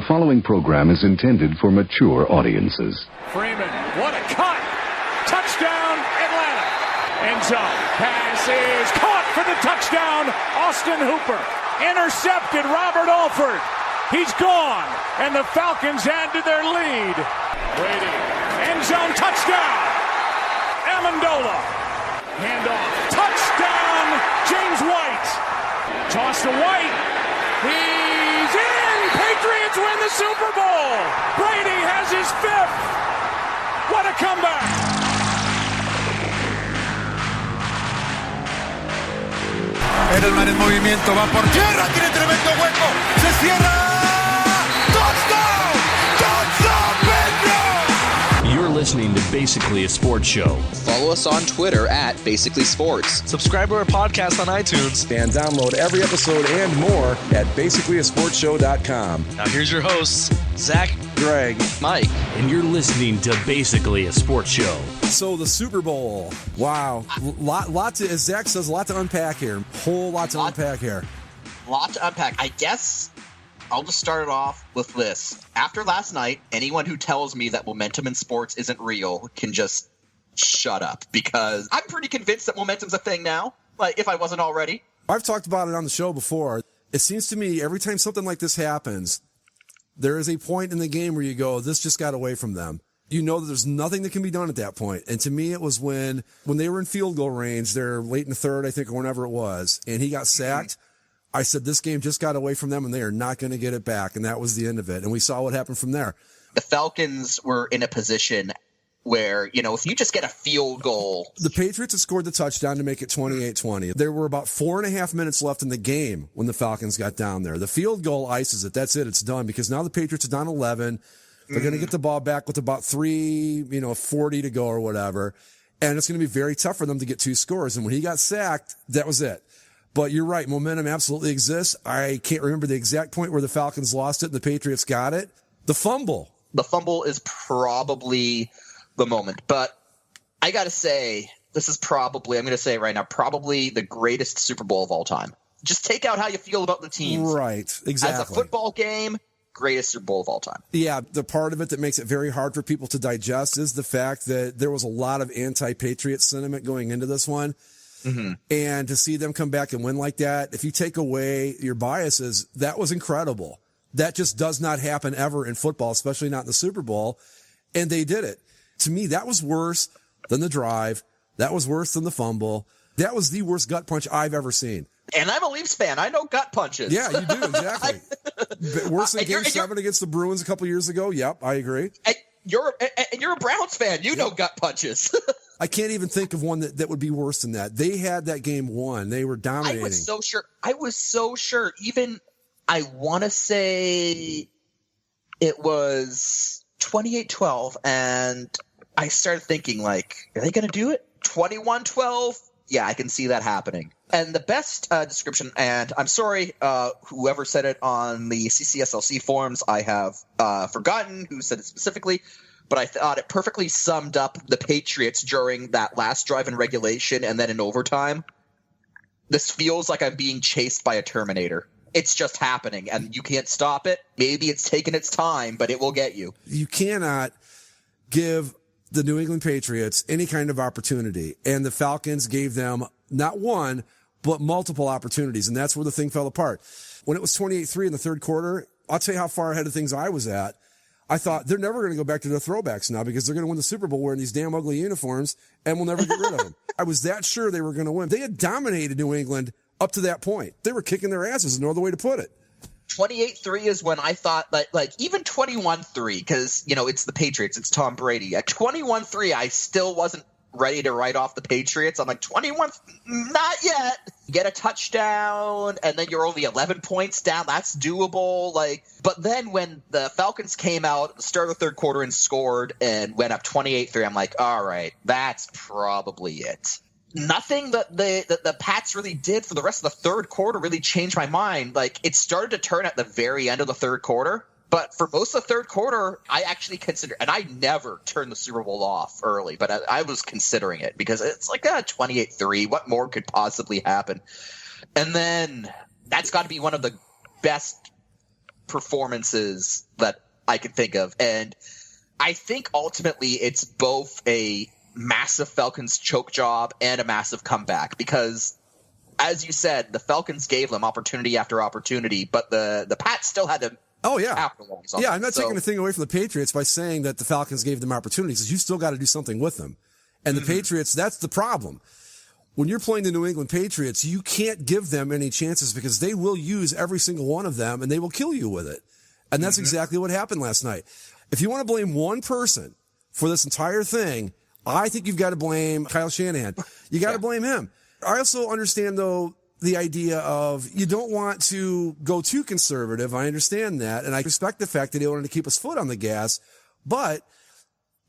following program is intended for mature audiences. Freeman, what a cut! Touchdown, Atlanta! End zone. Pass is caught for the touchdown, Austin Hooper. Intercepted, Robert Alford. He's gone, and the Falcons add to their lead. Brady, end zone touchdown. Amendola, handoff, touchdown, James White. Toss to White. He's in. Patriots win the Super Bowl. Brady has his 5th. What a comeback. Edelman en movimiento, va por tierra, tiene tremendo hueco, se cierra. ¡Touchdown! ¡Touchdown, Pedro! You're listening to Basically a Sports Show. Follow us on Twitter at Basically Sports. Subscribe to our podcast on iTunes. And download every episode and more at basicallyasportshow.com. Now here's your hosts, Zach, Greg, Mike. And you're listening to Basically a Sports Show. So the Super Bowl. Wow. Lot to, as Zach says, a lot to unpack here. Whole lot to unpack here. Lot to unpack. I guess I'll just start it off with this. After last night, anyone who tells me that momentum in sports isn't real can just shut up, because I'm pretty convinced that momentum's a thing now, like if I wasn't already. I've talked about it on the show before. It seems to me every time something like this happens, there is a point in the game where you go, this just got away from them. You know that there's nothing that can be done at that point. And to me, it was when they were in field goal range, they're late in the third, I think, or whenever it was, and he got sacked. I said, this game just got away from them, and they are not going to get it back. And that was the end of it. And we saw what happened from there. The Falcons were in a position where, if you just get a field goal. The Patriots had scored the touchdown to make it 28-20. There were about 4.5 minutes left in the game when the Falcons got down there. The field goal ices it. That's it. It's done, because now the Patriots are down 11. They're going to get the ball back with about 40 to go or whatever. And it's going to be very tough for them to get 2 scores. And when he got sacked, that was it. But you're right. Momentum absolutely exists. I can't remember the exact point where the Falcons lost it and the Patriots got it. The fumble. The fumble is probably the moment. But I got to say, this is probably, I'm going to say it right now, probably the greatest Super Bowl of all time. Just take out how you feel about the teams. Right. Exactly. As a football game, greatest Super Bowl of all time. Yeah. The part of it that makes it very hard for people to digest is the fact that there was a lot of anti-Patriot sentiment going into this one. Mm-hmm. And to see them come back and win like that, if you take away your biases, that was incredible. That just does not happen ever in football, especially not in the Super Bowl. And they did it. To me, that was worse than the drive. That was worse than the fumble. That was the worst gut punch I've ever seen. And I'm a Leafs fan. I know gut punches. Yeah, you do, exactly. Worse than Game 7 against the Bruins a couple years ago. Yep, I agree. And you're a Browns fan. You know gut punches. I can't even think of one that would be worse than that. They had that game won. They were dominating. I was so sure. Even, I want to say it was 28-12, and I started thinking, are they going to do it? 21-12? Yeah, I can see that happening. And the best description, and I'm sorry, whoever said it on the CCSLC forums, I have forgotten who said it specifically, but I thought it perfectly summed up the Patriots during that last drive in regulation and then in overtime. This feels like I'm being chased by a Terminator. It's just happening, and you can't stop it. Maybe it's taken its time, but it will get you. You cannot give the New England Patriots any kind of opportunity, and the Falcons gave them not one, but multiple opportunities, and that's where the thing fell apart. When it was 28-3 in the third quarter, I'll tell you how far ahead of things I was at. I thought they're never going to go back to their throwbacks now, because they're going to win the Super Bowl wearing these damn ugly uniforms, and we'll never get rid of them. I was that sure they were going to win. They had dominated New England up to that point. They were kicking their asses, no other way to put it. 28-3 is when I thought even 21-3, because, it's the Patriots, it's Tom Brady. At 21-3, I still wasn't ready to write off the Patriots. I'm like, 21, not yet. Get a touchdown, and then you're only 11 points down. That's doable. But then when the Falcons came out at the start of the third quarter and scored and went up 28-3, I'm like, all right, that's probably it. Nothing that the Pats really did for the rest of the third quarter really changed my mind. It started to turn at the very end of the third quarter. But for most of the third quarter, I actually considered, and I never turned the Super Bowl off early, but I was considering it, because it's 28-3. What more could possibly happen? And then that's got to be one of the best performances that I can think of. And I think ultimately it's both a massive Falcons choke job and a massive comeback because, as you said, the Falcons gave them opportunity after opportunity, but the Pats still had to capitalize on Yeah, them. I'm not taking a thing away from the Patriots by saying that the Falcons gave them opportunities. You still got to do something with them. And the Patriots, that's the problem. When you're playing the New England Patriots, you can't give them any chances because they will use every single one of them and they will kill you with it. And that's exactly what happened last night. If you want to blame one person for this entire thing, I think you've got to blame Kyle Shanahan. You got to blame him. I also understand, though, the idea of you don't want to go too conservative. I understand that. And I respect the fact that he wanted to keep his foot on the gas. But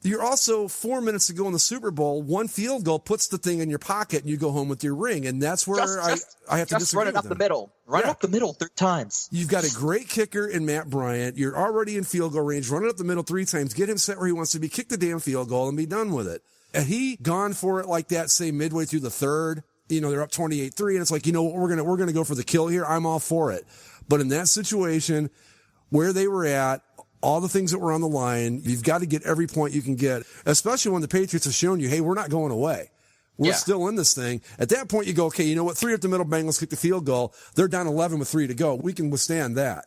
you're also 4 minutes to go in the Super Bowl. One field goal puts the thing in your pocket and you go home with your ring. And that's where I have to disagree just run it up the middle. Run it up the middle 3 times. You've got a great kicker in Matt Bryant. You're already in field goal range. Run it up the middle 3 times. Get him set where he wants to be. Kick the damn field goal and be done with it. Had he gone for it like that, say midway through the third, they're up 28-3 and it's like, we're going to go for the kill here. I'm all for it. But in that situation where they were at, all the things that were on the line, you've got to get every point you can get, especially when the Patriots have shown you, hey, we're not going away. We're still in this thing. At that point, you go, okay, you know what? 3 up the middle, Bengals kick the field goal. They're down 11 with 3 to go. We can withstand that.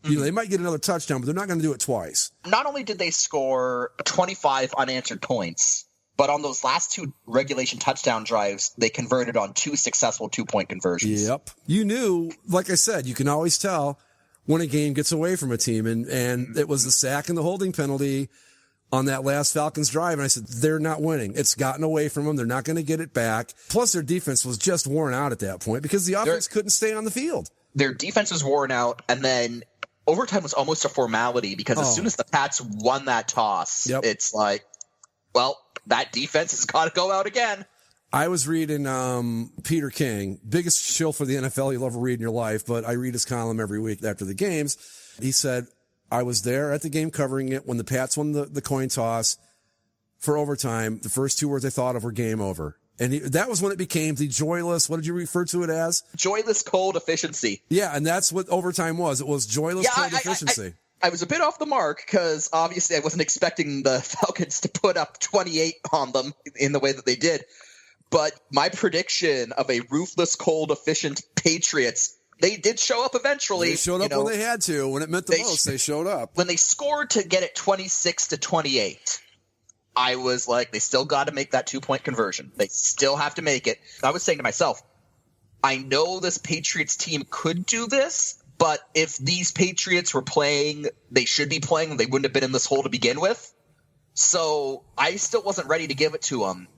They might get another touchdown, but they're not going to do it twice. Not only did they score 25 unanswered points, but on those last 2 regulation touchdown drives, they converted on 2 successful 2-point conversions. Yep. You knew, like I said, you can always tell when a game gets away from a team. And it was the sack and the holding penalty on that last Falcons drive. And I said, they're not winning. It's gotten away from them. They're not going to get it back. Plus their defense was just worn out at that point because the offense couldn't stay on the field. Their defense was worn out. And then overtime was almost a formality because as soon as the Pats won that toss, it's like, well, that defense has got to go out again. I was reading Peter King, biggest shill for the NFL you'll ever read in your life, but I read his column every week after the games. He said, I was there at the game covering it when the Pats won the coin toss for overtime. The first 2 words I thought of were game over. And that was when it became the joyless, what did you refer to it as? Joyless cold efficiency. Yeah, and that's what overtime was. It was joyless cold efficiency. I was a bit off the mark because obviously I wasn't expecting the Falcons to put up 28 on them in the way that they did. But my prediction of a ruthless, cold, efficient Patriots, they did show up eventually. They showed up when they had to. When it meant the most, they showed up. When they scored to get it 26-28, I was like, they still got to make that 2-point conversion. They still have to make it. I was saying to myself, I know this Patriots team could do this, but if these Patriots were playing, they should be playing, they wouldn't have been in this hole to begin with. So I still wasn't ready to give it to them.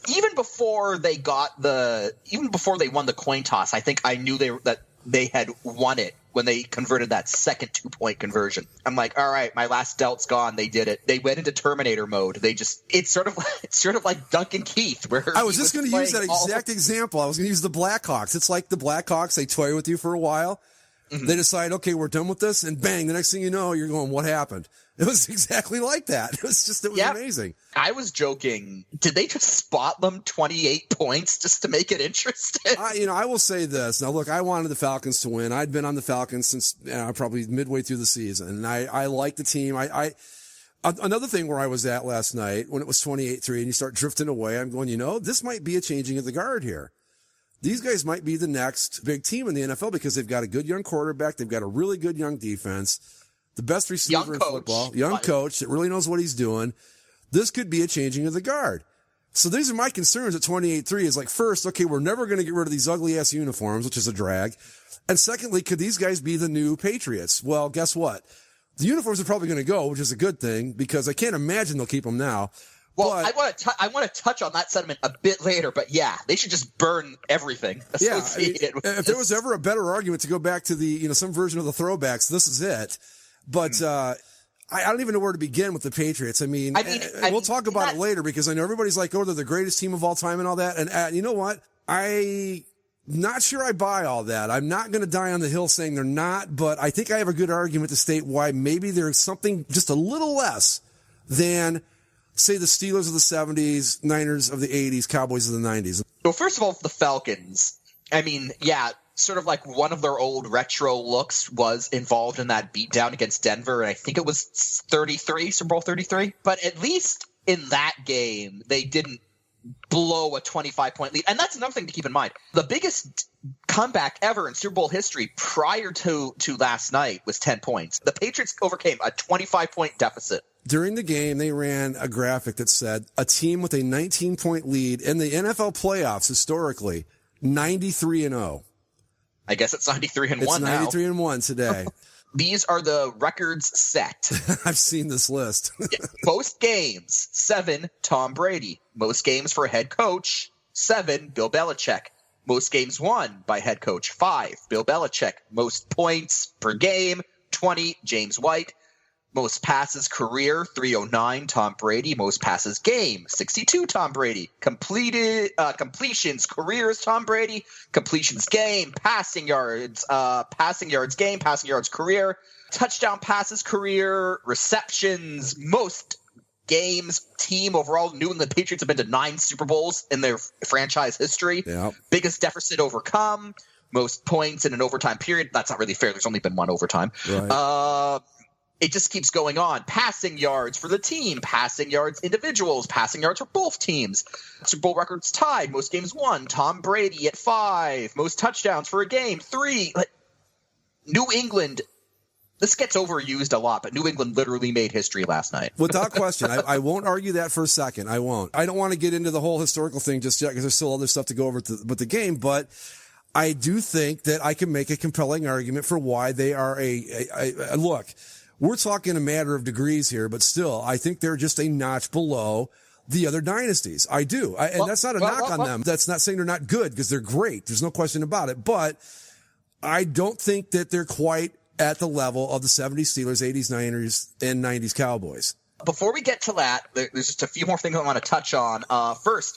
Even before they won the coin toss, I think I knew that they had won it when they converted that second 2-point conversion. I'm like, all right, my last doubt's gone. They did it. They went into Terminator mode. It's sort of like Duncan Keith, where I was just going to use that exact example. I was going to use the Blackhawks. It's like the Blackhawks. They toy with you for a while. Mm-hmm. They decide, okay, we're done with this, and bang, the next thing you know, you're going, what happened? It was exactly like that. It was amazing. I was joking. Did they just spot them 28 points just to make it interesting? I will say this. Now, look, I wanted the Falcons to win. I'd been on the Falcons since probably midway through the season, and I like the team. Another thing where I was at last night when it was 28-3 and you start drifting away, I'm going, this might be a changing of the guard here. These guys might be the next big team in the NFL because they've got a good young quarterback. They've got a really good young defense. The best receiver in football. Young coach that really knows what he's doing. This could be a changing of the guard. So these are my concerns at 28-3 is like, first, okay, we're never going to get rid of these ugly ass uniforms, which is a drag. And secondly, could these guys be the new Patriots? Well, guess what? The uniforms are probably going to go, which is a good thing because I can't imagine they'll keep them now. Well, I want to touch on that sentiment a bit later, but yeah, they should just burn everything associated with if there was ever a better argument to go back to the, some version of the throwbacks, this is it. But I don't even know where to begin with the Patriots. I mean we'll talk about it later because I know everybody's like, oh, they're the greatest team of all time and all that. And you know what? I'm not sure I buy all that. I'm not going to die on the hill saying they're not, but I think I have a good argument to state why maybe there's something just a little less than, say, the Steelers of the 70s, Niners of the 80s, Cowboys of the 90s. Well, first of all, the Falcons. I mean, yeah, sort of like one of their old retro looks was involved in that beatdown against Denver, and I think it was Super Bowl 33. But at least in that game, they didn't blow a 25-point lead. And that's another thing to keep in mind. The biggest comeback ever in Super Bowl history prior to last night was 10 points. The Patriots overcame a 25-point deficit. During the game, they ran a graphic that said a team with a 19-point lead in the NFL playoffs historically, 93-0. I guess it's 93-1 It's now. 93-1 today. These are the records set. I've seen this list. Most games, 7, Tom Brady. Most games for a head coach, 7, Bill Belichick. Most games won by head coach, 5, Bill Belichick. Most points per game, 20, James White. Most passes career, 309, Tom Brady. Most passes game, 62, Tom Brady. Completions career is Tom Brady. Completions game, passing yards game, passing yards career. Touchdown passes career, receptions, most games team overall. New England Patriots have been to 9 Super Bowls in their franchise history. Yep. Biggest deficit overcome. Most points in an overtime period. That's not really fair. There's only been one overtime. Right. It just keeps going on. Passing yards for the team, passing yards individuals, passing yards for both teams. Super Bowl records tied. Most games won. Tom Brady at 5. Most touchdowns for a game, 3. New England, this gets overused a lot, but New England literally made history last night. Without question. I won't argue that for a second. I won't. I don't want to get into the whole historical thing just yet because there's still other stuff to go over with the game, but I do think that I can make a compelling argument for why they are a look. We're talking a matter of degrees here, but still, I think they're just a notch below the other dynasties. I do. And that's not a knock on them. That's not saying they're not good because they're great. There's no question about it. But I don't think that they're quite at the level of the 70s Steelers, 80s Niners, and 90s Cowboys. Before we get to that, there's just a few more things I want to touch on. First,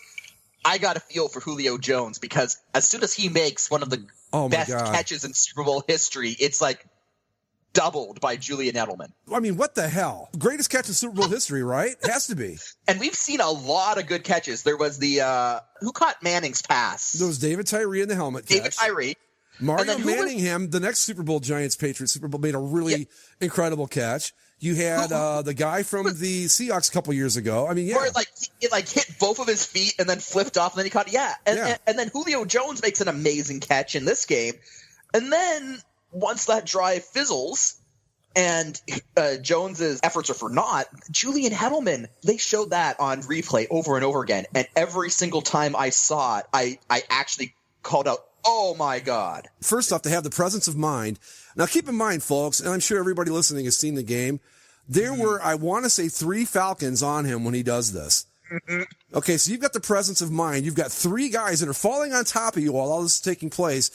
I got a feel for Julio Jones because as soon as he makes one of the best catches in Super Bowl history, it's like doubled by Julian Edelman. I mean, what the hell? Greatest catch in Super Bowl history, right? Has to be. And we've seen a lot of good catches. There was the who caught Manning's pass? There was David Tyree in the helmet catch. David Tyree. Mario Manningham, the next Super Bowl Giants-Patriots Super Bowl, made a really incredible catch. You had the guy from the Seahawks a couple years ago. I mean, yeah. Where it hit both of his feet and then flipped off and then he caught it. And then Julio Jones makes an amazing catch in this game. And then once that drive fizzles and Jones's efforts are for naught, Julian Edelman, they showed that on replay over and over again. And every single time I saw it, I actually called out, oh my God. First off, to have the presence of mind. Now keep in mind, folks, and I'm sure everybody listening has seen the game, there were, I want to say, 3 Falcons on him when he does this. Okay, so you've got the presence of mind. You've got 3 guys that are falling on top of you while all this is taking place.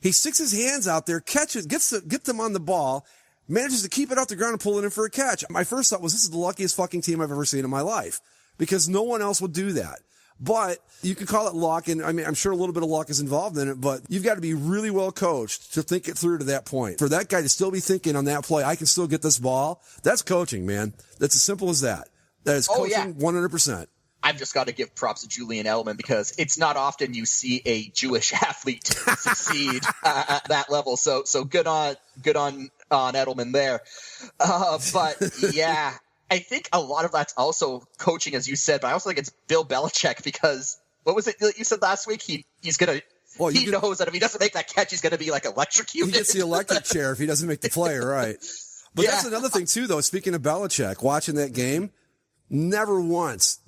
He sticks his hands out there, catches, gets them on the ball, manages to keep it off the ground and pull it in for a catch. My first thought was, this is the luckiest fucking team I've ever seen in my life because no one else would do that. But you can call it luck, and I mean, I'm sure a little bit of luck is involved in it, but you've got to be really well coached to think it through to that point. For that guy to still be thinking on that play, I can still get this ball, that's coaching, man. That's as simple as that. That is coaching 100%. I've just got to give props to Julian Edelman because it's not often you see a Jewish athlete succeed at that level. So good on Edelman there. But yeah, I think a lot of that's also coaching, as you said, but I also think it's Bill Belichick because what was it that you said last week? He's gonna. Well, he knows that if he doesn't make that catch, he's going to be like electrocuted. He gets the electric chair if he doesn't make the play, right? But that's another thing too, though. Speaking of Belichick, watching that game, never once.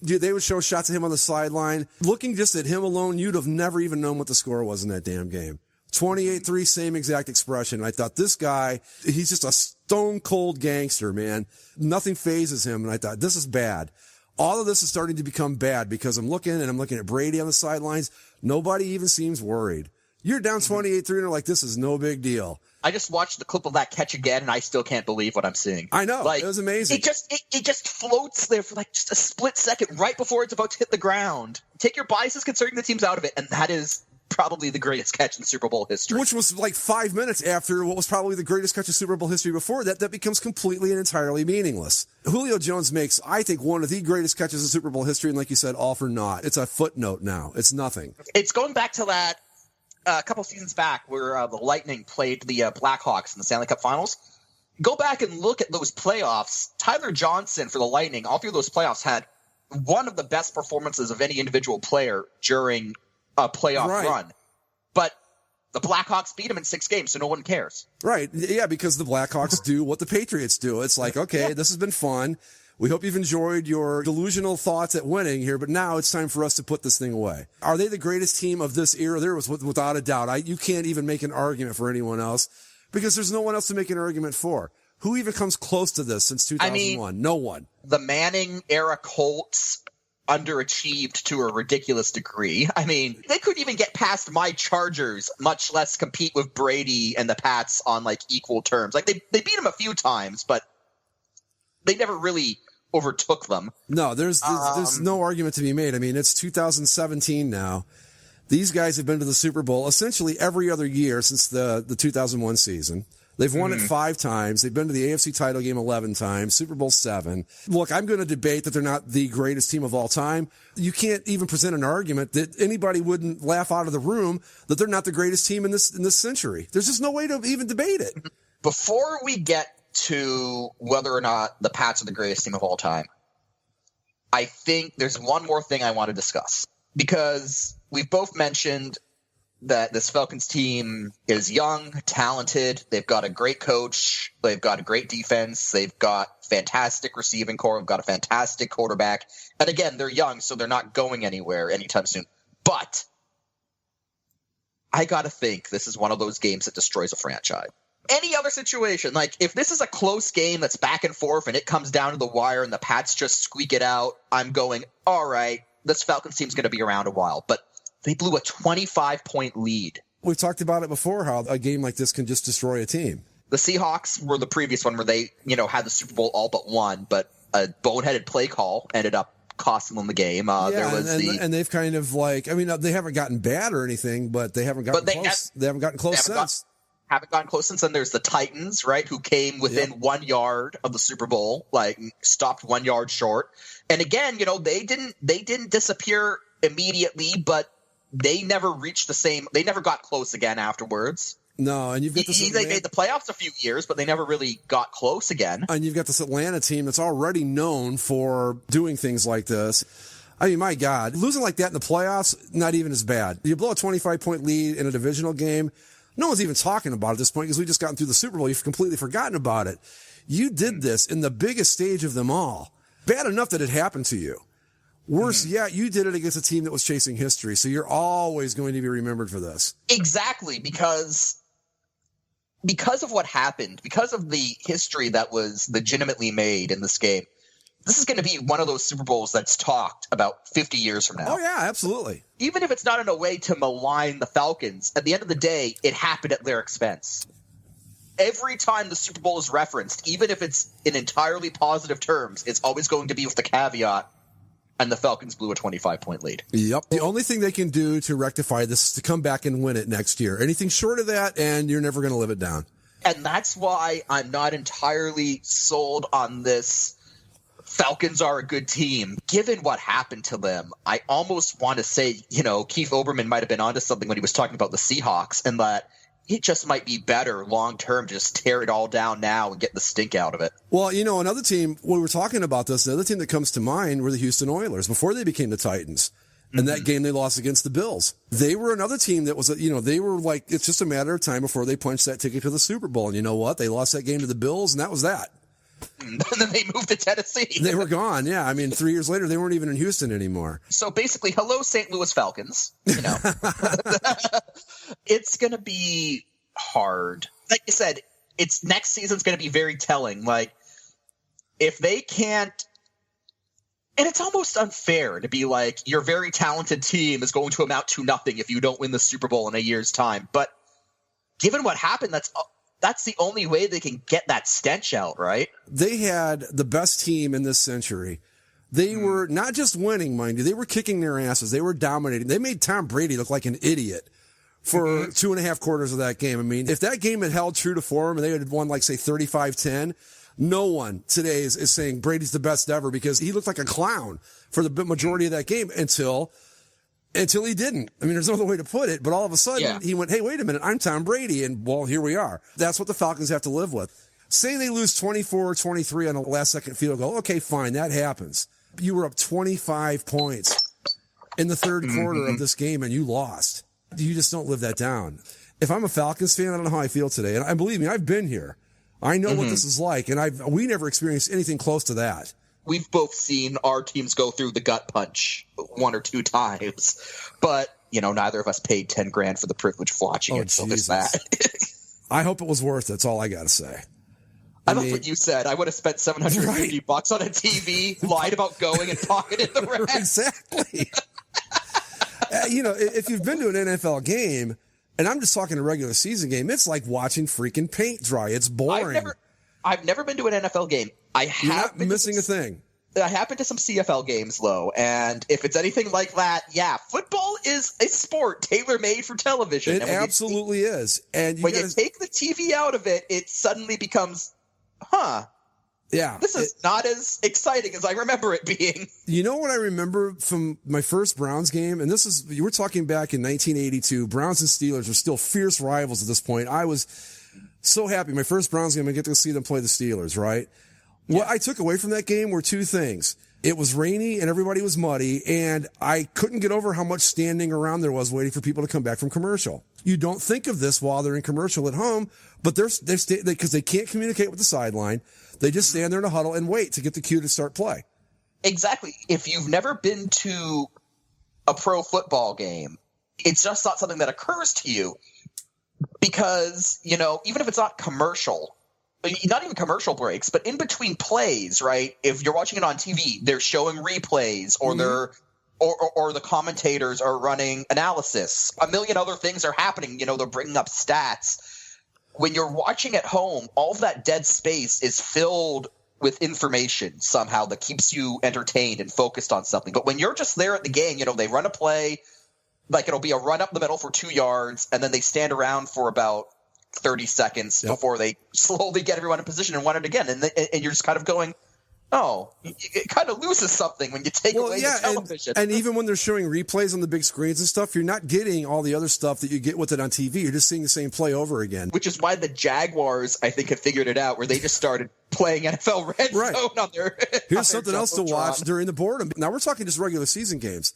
Dude, they would show shots of him on the sideline. Looking just at him alone, you'd have never even known what the score was in that damn game. 28-3, same exact expression. I thought this guy, he's just a stone cold gangster, man. Nothing phases him. And I thought, this is bad. All of this is starting to become bad because I'm looking at Brady on the sidelines. Nobody even seems worried. You're down 28-3 and they're like, this is no big deal. I just watched the clip of that catch again, and I still can't believe what I'm seeing. I know. It was amazing. It just floats there for like just a split second right before it's about to hit the ground. Take your biases concerning the team's out of it, and that is probably the greatest catch in Super Bowl history. Which was like 5 minutes after what was probably the greatest catch in Super Bowl history before that. That becomes completely and entirely meaningless. Julio Jones makes, I think, one of the greatest catches in Super Bowl history, and like you said, all for naught. It's a footnote now. It's nothing. It's going back to that a couple seasons back where the Lightning played the Blackhawks in the Stanley Cup Finals. Go back and look at those playoffs. Tyler Johnson for the Lightning, all 3 of those playoffs, had one of the best performances of any individual player during a playoff run. But the Blackhawks beat him in 6 games, so no one cares. Right. Yeah, because the Blackhawks do what the Patriots do. It's like, okay, this has been fun. We hope you've enjoyed your delusional thoughts at winning here, but now it's time for us to put this thing away. Are they the greatest team of this era? There was without a doubt. You can't even make an argument for anyone else because there's no one else to make an argument for. Who even comes close to this since 2001? No one. The Manning era Colts underachieved to a ridiculous degree. I mean, they couldn't even get past my Chargers, much less compete with Brady and the Pats on like equal terms. Like they beat them a few times, but they never really overtook them. No, there's no argument to be made. I mean, it's 2017 now. These guys have been to the Super Bowl essentially every other year since the 2001 season. They've won it 5 times. They've been to the AFC title game 11 times, Super Bowl 7. Look, I'm going to debate that they're not the greatest team of all time. You can't even present an argument that anybody wouldn't laugh out of the room that they're not the greatest team in this century. There's just no way to even debate it. Before we get to whether or not the Pats are the greatest team of all time, I think there's one more thing I want to discuss, because we've both mentioned that this Falcons team is young, talented. They've got a great coach. They've got a great defense. They've got fantastic receiving core. They've got a fantastic quarterback. And again, they're young, so they're not going anywhere anytime soon. But I got to think this is one of those games that destroys a franchise. Any other situation, like if this is a close game that's back and forth and it comes down to the wire and the Pats just squeak it out, I'm going, all right, this Falcons team's going to be around a while. But they blew a 25-point lead. We've talked about it before, how a game like this can just destroy a team. The Seahawks were the previous one where they, had the Super Bowl all but won, but a boneheaded play call ended up costing them the game. And they've kind of they haven't gotten bad or anything, but they haven't gotten close. They haven't gotten close since. Haven't gotten close since. And there's the Titans, right, who came within 1 yard of the Super Bowl, stopped 1 yard short. And again, they didn't disappear immediately, but they never reached the same. They never got close again afterwards. No, and you've got they made the playoffs a few years, but they never really got close again. And you've got this Atlanta team that's already known for doing things like this. I mean, my God, losing like that in the playoffs, not even as bad. You blow a 25-point lead in a divisional game. No one's even talking about it at this point because we just gotten through the Super Bowl. You've completely forgotten about it. You did this in the biggest stage of them all. Bad enough that it happened to you. Worse yet, you did it against a team that was chasing history, so you're always going to be remembered for this. Exactly, because of what happened, because of the history that was legitimately made in this game, this is going to be one of those Super Bowls that's talked about 50 years from now. Oh, yeah, absolutely. Even if it's not in a way to malign the Falcons, at the end of the day, it happened at their expense. Every time the Super Bowl is referenced, even if it's in entirely positive terms, it's always going to be with the caveat, and the Falcons blew a 25-point lead. Yep. The only thing they can do to rectify this is to come back and win it next year. Anything short of that, and you're never going to live it down. And that's why I'm not entirely sold on this Falcons are a good team. Given what happened to them, I almost want to say, Keith Olbermann might have been onto something when he was talking about the Seahawks, and that it just might be better long-term to just tear it all down now and get the stink out of it. Well, another team, when we were talking about this, another team that comes to mind were the Houston Oilers before they became the Titans. And that game they lost against the Bills. They were another team that was, they were like, it's just a matter of time before they punched that ticket to the Super Bowl. And you know what? They lost that game to the Bills, and that was that. And then they moved to Tennessee. They were gone, yeah. I mean, 3 years later, they weren't even in Houston anymore. So basically, hello, St. Louis Falcons. It's going to be hard. Like you said, next season's going to be very telling. Like, if they can't, and it's almost unfair to be like, your very talented team is going to amount to nothing if you don't win the Super Bowl in a year's time. But given what happened, that's the only way they can get that stench out, right? They had the best team in this century. They were not just winning, mind you. They were kicking their asses. They were dominating. They made Tom Brady look like an idiot for 2.5 quarters of that game. I mean, if that game had held true to form and they had won, say, 35-10, no one today is saying Brady's the best ever, because he looked like a clown for the majority of that game until Until he didn't. I mean, there's no other way to put it, but all of a sudden he went, hey, wait a minute, I'm Tom Brady, and well, here we are. That's what the Falcons have to live with. Say they lose 24-23 on a last-second field goal. Okay, fine, that happens. You were up 25 points in the third quarter of this game, and you lost. You just don't live that down. If I'm a Falcons fan, I don't know how I feel today. And believe me, I've been here. I know what this is like, and we never experienced anything close to that. We've both seen our teams go through the gut punch 1 or 2 times, but neither of us paid $10,000 for the privilege of watching it. So there's that. I hope it was worth it. That's all I got to say. I love what you said. I would have spent $750 on a TV, lied about going, and pocketed the rest. Exactly. If you've been to an NFL game, and I'm just talking a regular season game, it's like watching freaking paint dry. It's boring. I've never been to an NFL game. You're not missing a thing. I have been to some CFL games, though, and if it's anything like that, football is a sport tailor-made for television. It absolutely is. And when you take the TV out of it, it suddenly becomes, this is not as exciting as I remember it being. You know what I remember from my first Browns game? And you were talking back in 1982. Browns and Steelers were still fierce rivals at this point. I was so happy. My first Browns game, I get to see them play the Steelers, right? What I took away from that game were 2 things. It was rainy and everybody was muddy, and I couldn't get over how much standing around there was waiting for people to come back from commercial. You don't think of this while they're in commercial at home, but because they can't communicate with the sideline. They just stand there in a huddle and wait to get the cue to start play. Exactly. If you've never been to a pro football game, it's just not something that occurs to you because, even if it's not commercial, not even commercial breaks, but in between plays, right? If you're watching it on TV, they're showing replays or or the commentators are running analysis. A million other things are happening. They're bringing up stats. When you're watching at home, all of that dead space is filled with information somehow that keeps you entertained and focused on something. But when you're just there at the game, they run a play, like it'll be a run up the middle for 2 yards, and then they stand around for about 30 seconds before they slowly get everyone in position and run it again. And you're just kind of going, it kind of loses something when you take away the television. And even when they're showing replays on the big screens and stuff, you're not getting all the other stuff that you get with it on TV. You're just seeing the same play over again. Which is why the Jaguars, I think, have figured it out, where they just started playing NFL Red Zone on their Here's something else to watch during the boredom. Now, we're talking just regular season games.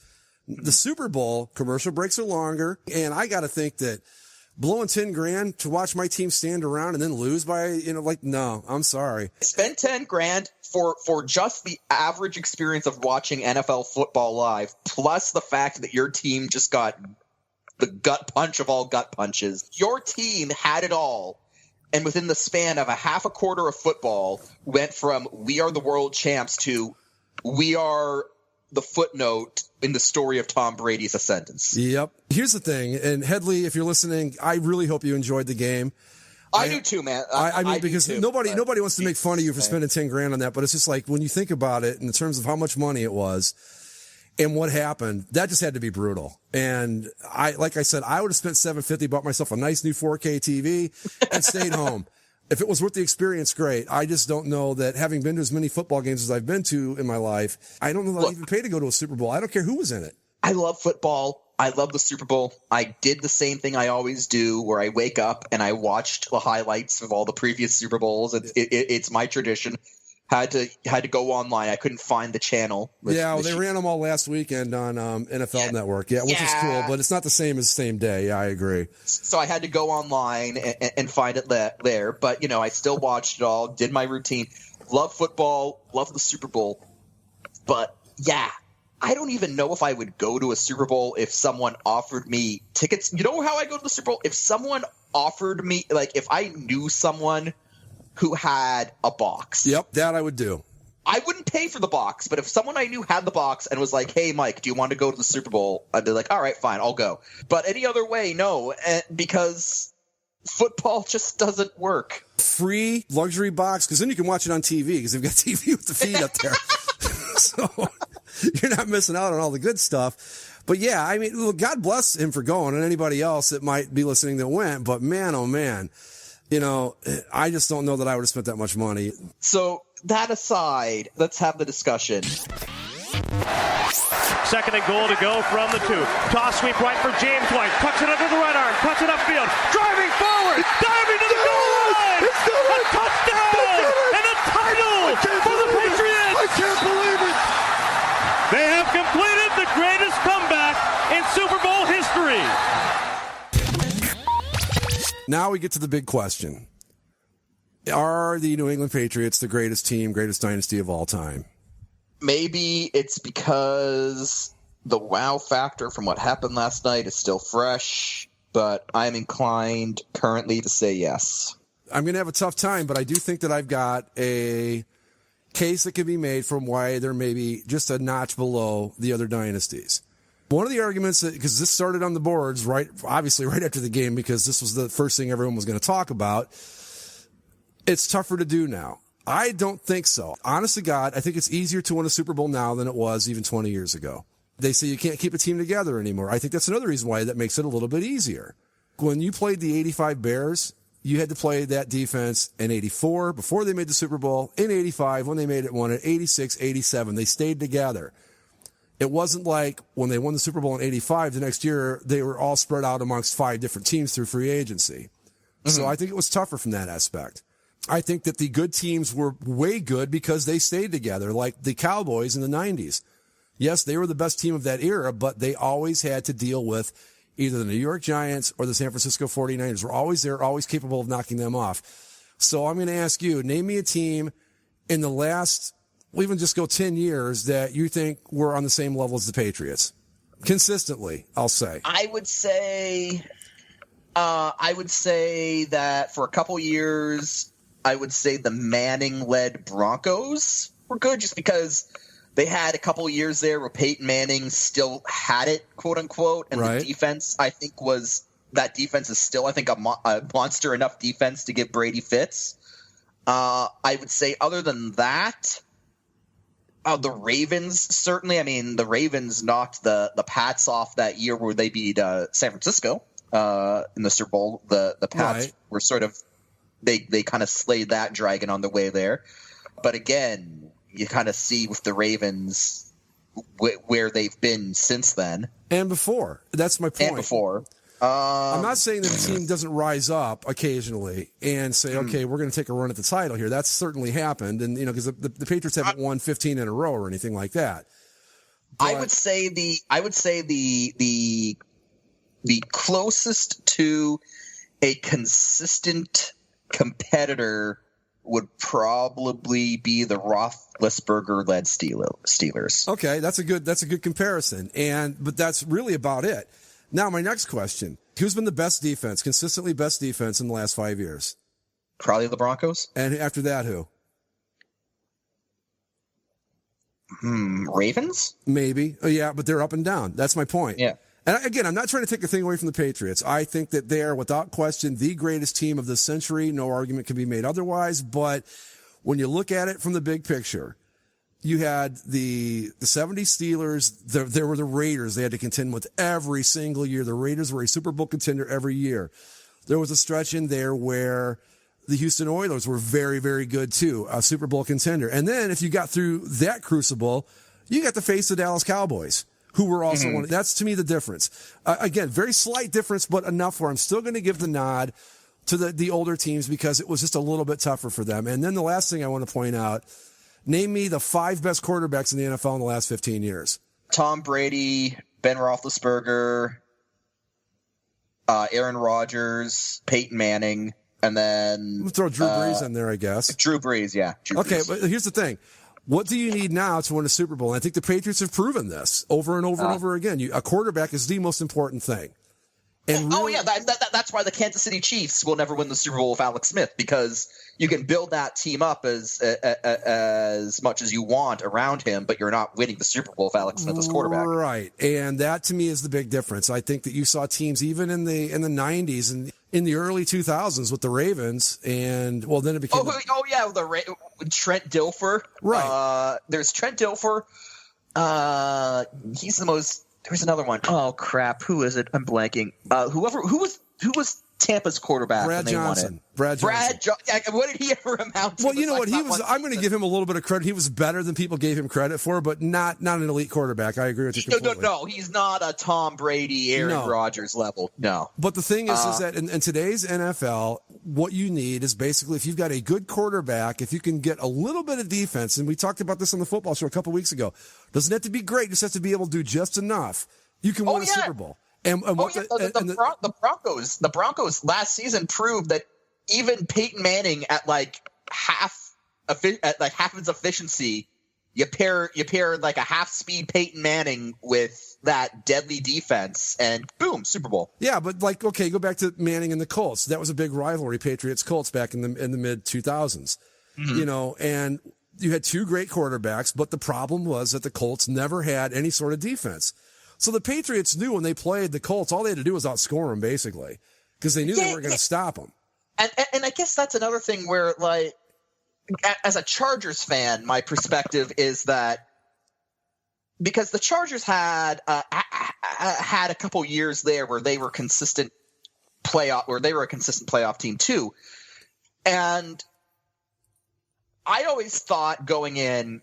The Super Bowl, commercial breaks are longer, and I got to think that blowing $10,000 to watch my team stand around and then lose by, no, I'm sorry. Spend $10,000 for just the average experience of watching NFL football live, plus the fact that your team just got the gut punch of all gut punches. Your team had it all, and within the span of a half a quarter of football, went from we are the world champs to we are the footnote in the story of Tom Brady's ascendance. Yep. Here's the thing, and Headley, if you're listening, I really hope you enjoyed the game. I do too, man. I mean, because nobody wants to make fun of you for spending $10,000 on that, but it's just like when you think about it in terms of how much money it was and what happened, that just had to be brutal. And like I said, I would have spent $750, bought myself a nice new 4K TV, and stayed home. If it was worth the experience, great. I just don't know that, having been to as many football games as I've been to in my life, I don't know that I'd even pay to go to a Super Bowl. I don't care who was in it. I love football. I love the Super Bowl. I did the same thing I always do, where I wake up and I watched the highlights of all the previous Super Bowls. It's my tradition. Had to go online. I couldn't find the channel. They ran them all last weekend on NFL Network. Which is cool, but it's not the same as the same day. Yeah, I agree. So I had to go online and find it there. But, I still watched it all, did my routine. Love football, love the Super Bowl. But, I don't even know if I would go to a Super Bowl if someone offered me tickets. You know how I go to the Super Bowl? If someone offered me, if I knew someone who had a box. Yep, that I would do. I wouldn't pay for the box, but if someone I knew had the box and was like, hey, Mike, do you want to go to the Super Bowl? I'd be like, all right, fine, I'll go. But any other way, no, because football just doesn't work. Free luxury box, because then you can watch it on TV, because they've got TV with the feed up there. So you're not missing out on all the good stuff. But yeah, I mean, God bless him for going, and anybody else that might be listening that went. But man, oh man, I just don't know that I would have spent that much money. So that aside, let's have the discussion. Second and goal to go from the 2. Toss sweep right for James White. Tucks it under the right arm. Cuts it upfield. Driving forward. Diving to the goal line. A touchdown. And a title for the Patriots. I can't believe it. They have completed the greatest comeback in Super Bowl history. Now we get to the big question. Are the New England Patriots the greatest team, greatest dynasty of all time? Maybe it's because the wow factor from what happened last night is still fresh, but I'm inclined currently to say yes. I'm going to have a tough time, but I do think that I've got a case that can be made from why they're maybe just a notch below the other dynasties. One of the arguments, because this started on the boards obviously right after the game, because this was the first thing everyone was going to talk about. It's tougher to do now. I don't think so. Honest to God, I think it's easier to win a Super Bowl now than it was even 20 years ago. They say you can't keep a team together anymore. I think that's another reason why that makes it a little bit easier. When you played the 85 Bears, you had to play that defense in 84, before they made the Super Bowl, in 85, when they made it, won it, 86, 87. They stayed together. It wasn't like when they won the Super Bowl in 85, the next year, they were all spread out amongst 5 different teams through free agency. Mm-hmm. So I think it was tougher from that aspect. I think that the good teams were way good because they stayed together, like the Cowboys in the 90s. Yes, they were the best team of that era, but they always had to deal with either the New York Giants or the San Francisco 49ers. Were always there, always capable of knocking them off. So I'm going to ask you, name me a team in the last, we'll even just go 10 years, that you think were on the same level as the Patriots. Consistently, I'll say. I would say that for a couple years, I would say the Manning-led Broncos were good just because they had a couple years there where Peyton Manning still had it, quote unquote, and right. The defense, I think, is still, I think, a monster enough defense to give Brady fits. I would say other than that, the Ravens, certainly. I mean, the Ravens knocked the Pats off that year where they beat San Francisco in the Super Bowl. The Pats were sort of, they kind of slayed that dragon on the way there. But again, you kind of see with the Ravens where they've been since then. And before. That's my point. And before. I'm not saying that the team doesn't rise up occasionally and say, okay, we're going to take a run at the title here. That's certainly happened. And, you know, because the Patriots haven't won 15 in a row or anything like that. But I would say the closest to a consistent competitor would probably be the Roethlisberger-led Steelers. Okay, that's a good comparison. But that's really about it. Now, my next question: who's been the best defense, consistently best defense in the last 5 years? Probably the Broncos. And after that, who? Ravens? Maybe. Oh, yeah, but they're up and down. That's my point. Yeah. And again, I'm not trying to take a thing away from the Patriots. I think that they are, without question, the greatest team of the century. No argument can be made otherwise. But when you look at it from the big picture, you had the 70 Steelers. There were the Raiders they had to contend with every single year. The Raiders were a Super Bowl contender every year. There was a stretch in there where the Houston Oilers were very, very good too, a Super Bowl contender. And then if you got through that crucible, you got to face the Dallas Cowboys, who were also one. That's, to me, the difference. Again, very slight difference, but enough where I'm still going to give the nod to the older teams because it was just a little bit tougher for them. And then the last thing I want to point out, name me the 5 best quarterbacks in the NFL in the last 15 years. Tom Brady, Ben Roethlisberger, Aaron Rodgers, Peyton Manning, and then... We'll throw Drew Brees in there, I guess. Drew Brees, yeah. Okay, but here's the thing. What do you need now to win a Super Bowl? And I think the Patriots have proven this over and over and over again. A quarterback is the most important thing. And really, that's why the Kansas City Chiefs will never win the Super Bowl with Alex Smith, because you can build that team up as much as you want around him, but you're not winning the Super Bowl with Alex Smith as quarterback. Right, and that to me is the big difference. I think that you saw teams even in the 90s and in the early 2000s with the Ravens, and well, then it became Trent Dilfer. Right, there's Trent Dilfer. He's the most. There's another one. Oh crap! Who is it? I'm blanking. Who was Tampa's quarterback Brad when they Johnson. won it? Brad Johnson. What did he ever amount to? Well, you know what? I'm going to give him a little bit of credit. He was better than people gave him credit for, but not an elite quarterback. I agree with you completely. No. He's not a Tom Brady, Aaron Rodgers level. No. But the thing is that in today's NFL, what you need is basically if you've got a good quarterback, if you can get a little bit of defense, and we talked about this on the football show a couple weeks ago, doesn't have to be great, just has to be able to do just enough. You can win a Super Bowl. The Broncos last season proved that even Peyton Manning at half of his efficiency, you pair like a half speed Peyton Manning with that deadly defense, and boom, Super Bowl. Yeah, but go back to Manning and the Colts. That was a big rivalry, Patriots Colts, back in the mid 2000s. Mm-hmm. And you had two great quarterbacks, but the problem was that the Colts never had any sort of defense. So the Patriots knew when they played the Colts, all they had to do was outscore them, basically, because they knew they weren't going to stop them. And I guess that's another thing where, as a Chargers fan, my perspective is that because the Chargers had a couple years there where they were a consistent playoff team too, and I always thought going in,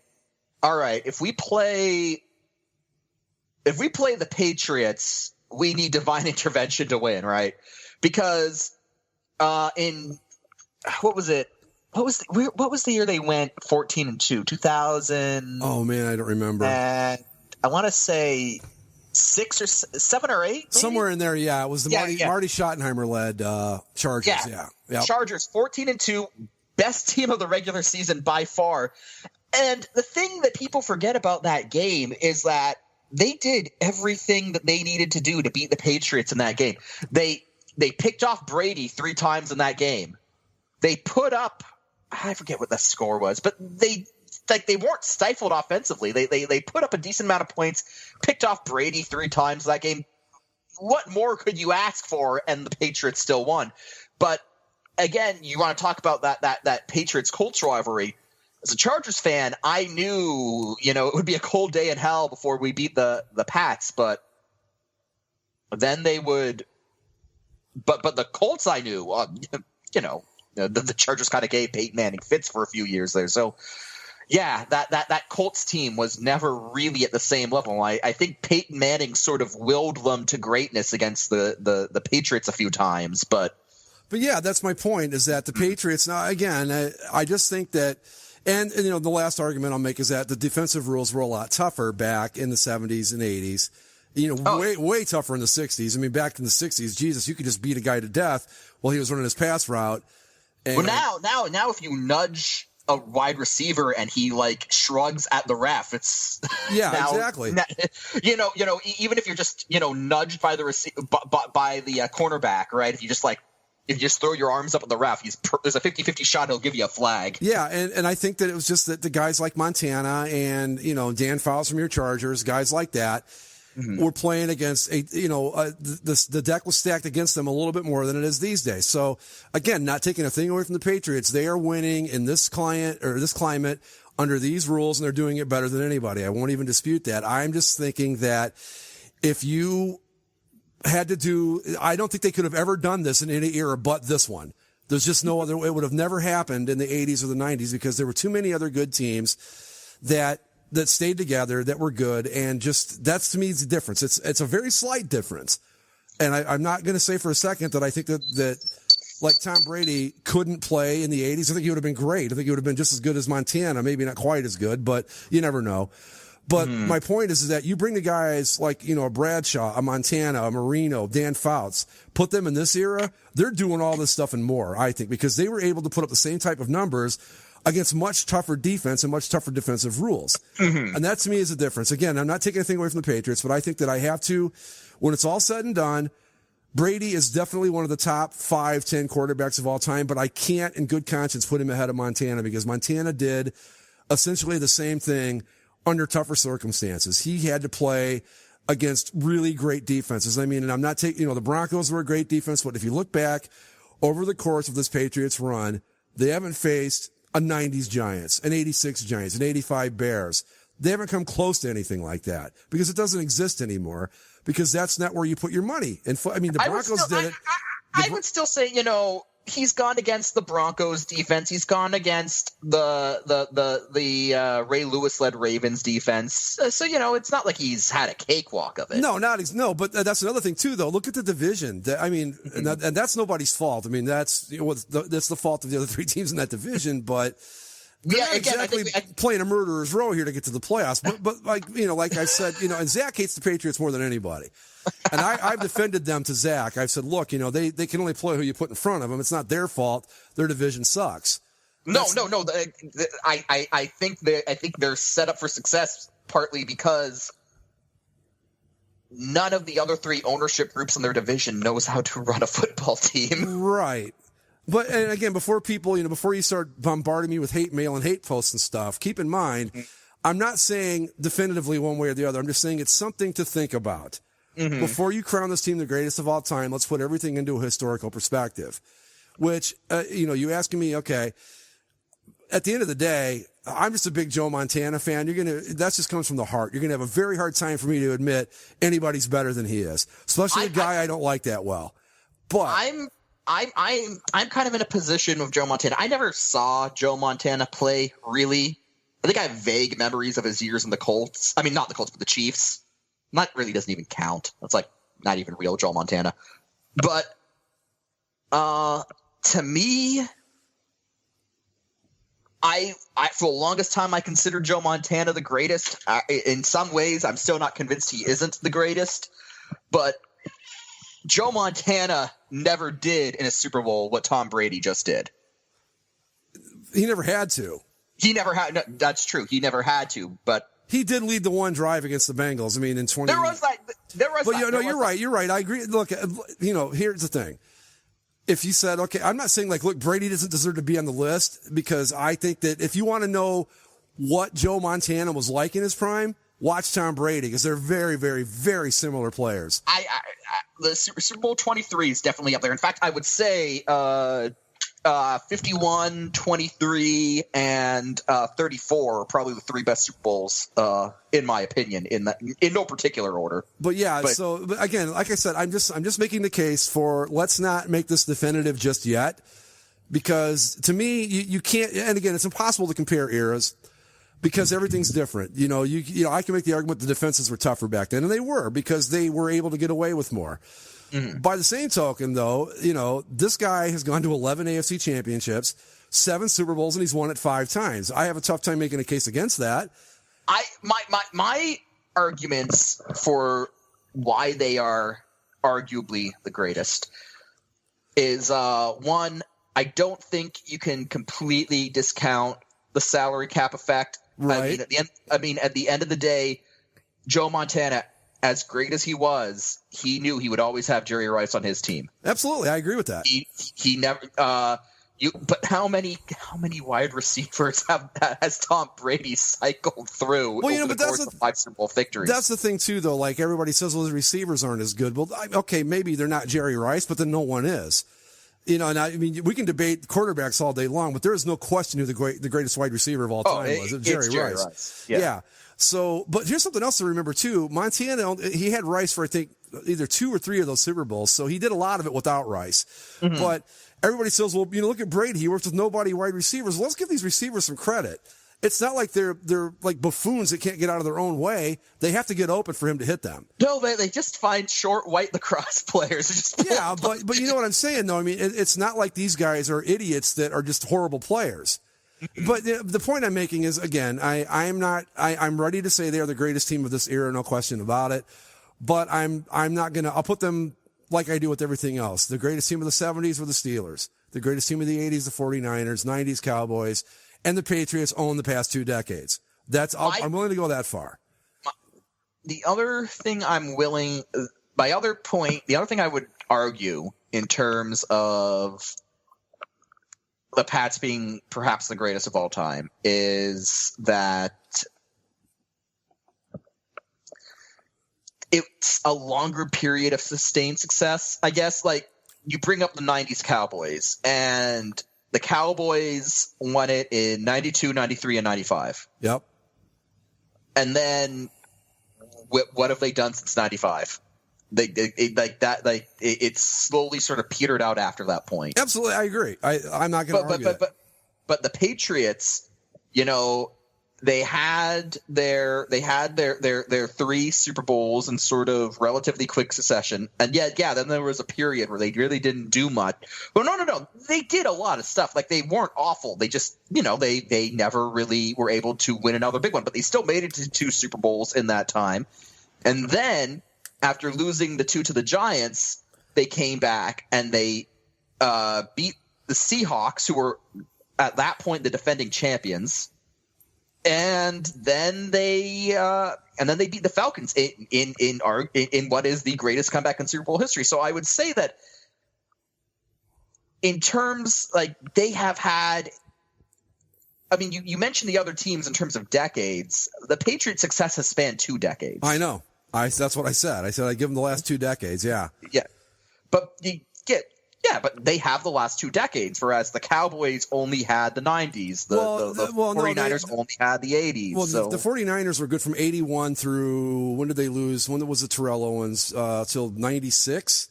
all right, if we play the Patriots, we need divine intervention to win, right? Because in what was it? What was the year they went 14-2? 2000. Oh man, I don't remember. I want to say 6 or 7 or 8. Maybe? Somewhere in there, yeah. It was the Marty Schottenheimer led Chargers. Yeah. Yep. Chargers 14-2, best team of the regular season by far. And the thing that people forget about that game is that they did everything that they needed to do to beat the Patriots in that game. They picked off Brady 3 times in that game. They put up, I forget what the score was, but they weren't stifled offensively. They put up a decent amount of points, picked off Brady 3 times that game. What more could you ask for? And the Patriots still won. But again, you want to talk about that Patriots Colts rivalry. As a Chargers fan, I knew, it would be a cold day in hell before we beat the Pats, but then they would. But the Colts, I knew, the Chargers kind of gave Peyton Manning fits for a few years there. So, yeah, that Colts team was never really at the same level. I think Peyton Manning sort of willed them to greatness against the Patriots a few times, but yeah, that's my point. Is that the Patriots? Now, again, I just think that. And the last argument I'll make is that the defensive rules were a lot tougher back in the 70s and 80s. Way tougher in the 60s. I mean, back in the 60s, Jesus, you could just beat a guy to death while he was running his pass route. And now, if you nudge a wide receiver and he shrugs at the ref, it's exactly. Even if you're just nudged by the by the cornerback, right? If you just throw your arms up at the ref, there's a 50-50 shot he'll give you a flag. Yeah, and I think that it was just that the guys like Montana and, Dan Fouts from your Chargers, guys like that, were playing against the deck was stacked against them a little bit more than it is these days. So, again, not taking a thing away from the Patriots, they are winning in this climate under these rules, and they're doing it better than anybody. I won't even dispute that. I'm just thinking that if you had to do, I don't think they could have ever done this in any era but this one. There's just no other way. It would have never happened in the 80s or the 90s because there were too many other good teams that stayed together, that were good, and just that's to me the difference. It's a very slight difference, and I'm not going to say for a second that I think that like Tom Brady couldn't play in the 80s. I think he would have been great. I think he would have been just as good as Montana, maybe not quite as good, but you never know. But my point is that you bring the guys like, a Bradshaw, a Montana, a Marino, Dan Fouts, put them in this era, they're doing all this stuff and more, I think, because they were able to put up the same type of numbers against much tougher defense and much tougher defensive rules. Mm-hmm. And that to me is the difference. Again, I'm not taking anything away from the Patriots, but I think that I have to, when it's all said and done, Brady is definitely one of the top 5-10 quarterbacks of all time, but I can't in good conscience put him ahead of Montana because Montana did essentially the same thing under tougher circumstances. He had to play against really great defenses. I mean, and I'm not taking, the Broncos were a great defense, but if you look back over the course of this Patriots run, they haven't faced a 90s Giants, an 86 Giants, an 85 Bears. They haven't come close to anything like that because it doesn't exist anymore because that's not where you put your money. And the Broncos did it. I would still say, he's gone against the Broncos defense. He's gone against the Ray Lewis-led Ravens defense. So, it's not like he's had a cakewalk of it. No, but that's another thing too, though. Look at the division. And that's nobody's fault. I mean, that's the fault of the other three teams in that division, but they're not exactly playing a murderer's row here to get to the playoffs. But like I said, and Zach hates the Patriots more than anybody. And I've defended them to Zach. I've said, look, they can only play who you put in front of them. It's not their fault. Their division sucks. No. I think they're set up for success partly because none of the other three ownership groups in their division knows how to run a football team. Right. But, and again, before you start bombarding me with hate mail and hate posts and stuff, keep in mind, I'm not saying definitively one way or the other. I'm just saying it's something to think about. Mm-hmm. Before you crown this team the greatest of all time, let's put everything into a historical perspective. Which, you asking me, okay, at the end of the day, I'm just a big Joe Montana fan. That just comes from the heart. You're going to have a very hard time for me to admit anybody's better than he is, especially a guy I don't like that well. But I'm kind of in a position with Joe Montana. I never saw Joe Montana play, really. I think I have vague memories of his years in the Colts. I mean, not the Colts, but the Chiefs. Not really doesn't even count. That's like not even real Joe Montana. But to me, I for the longest time I considered Joe Montana the greatest. In some ways, I'm still not convinced he isn't the greatest. But Joe Montana never did in a Super Bowl what Tom Brady just did. He never had to. No, that's true. He never had to, but he did lead the one drive against the Bengals. I mean, in 20. You're right. You're right. I agree. Look, here's the thing. If you said, okay, I'm not saying look, Brady doesn't deserve to be on the list, because I think that if you want to know what Joe Montana was like in his prime, watch Tom Brady, because they're very, very, very similar players. The Super Bowl 23 is definitely up there. In fact, I would say 51, 23, and 34 are probably the three best Super Bowls, in my opinion, in no particular order. But again, like I said, I'm just making the case for let's not make this definitive just yet, because to me, you can't. And again, it's impossible to compare eras, because everything's different. I can make the argument the defenses were tougher back then, and they were, because they were able to get away with more. Mm-hmm. By the same token, though, this guy has gone to 11 AFC championships, 7 Super Bowls, and he's won it 5 times. I have a tough time making a case against that. My arguments for why they are arguably the greatest is, one, I don't think you can completely discount the salary cap effect. Right. At the end of the day, Joe Montana, as great as he was, he knew he would always have Jerry Rice on his team. Absolutely, I agree with that. He never. But how many wide receivers has Tom Brady cycled through over the course of 5 Super Bowl victories? That's the thing too, though. Like, everybody says, well, the receivers aren't as good. Well, okay, maybe they're not Jerry Rice, but then no one is. And we can debate quarterbacks all day long, but there is no question who the greatest wide receiver of all time was. Jerry Rice. Yeah. So, but here's something else to remember too. Montana, he had Rice for, I think, either 2 or 3 of those Super Bowls. So he did a lot of it without Rice. Mm-hmm. But everybody says, well, look at Brady. He worked with nobody wide receivers. Well, let's give these receivers some credit. It's not like they're like buffoons that can't get out of their own way. They have to get open for him to hit them. No, they just find short white lacrosse players. Yeah, but you know what I'm saying, though? I mean, it's not like these guys are idiots that are just horrible players. But the point I'm making is, again, I'm ready to say they're the greatest team of this era, no question about it. But I'm not gonna. I'll put them like I do with everything else. The greatest team of the 70s were the Steelers. The greatest team of the 80s, the 49ers, 90s Cowboys, and the Patriots own the past 2 decades. I'm willing to go that far. The other thing the other thing I would argue in terms of the Pats being perhaps the greatest of all time is that it's a longer period of sustained success, I guess. Like, you bring up the 90s Cowboys, and the Cowboys won it in 92, 93, and 95. Yep. And then what have they done since 95? it slowly sort of petered out after that point. Absolutely, I agree. I'm not going to argue that. But the Patriots, they had their 3 Super Bowls in sort of relatively quick succession, and then there was a period where they really didn't do much. But no, they did a lot of stuff. Like, they weren't awful. They just they never really were able to win another big one, but they still made it to 2 Super Bowls in that time. And then after losing the 2 to the Giants, they came back and they beat the Seahawks, who were at that point the defending champions. And then they beat the Falcons in what is the greatest comeback in Super Bowl history. So I would say that in terms, like, they have had, I mean, you mentioned the other teams in terms of decades. The Patriots' success has spanned 2 decades. I know. That's what I said. I said I'd give them the last 2 decades. Yeah. Yeah. But but they have the last 2 decades, whereas the Cowboys only had the 90s. The 49ers only had the 80s. Well, the 49ers were good from 81 through, when did they lose? When was the Terrell Owens? Till 96?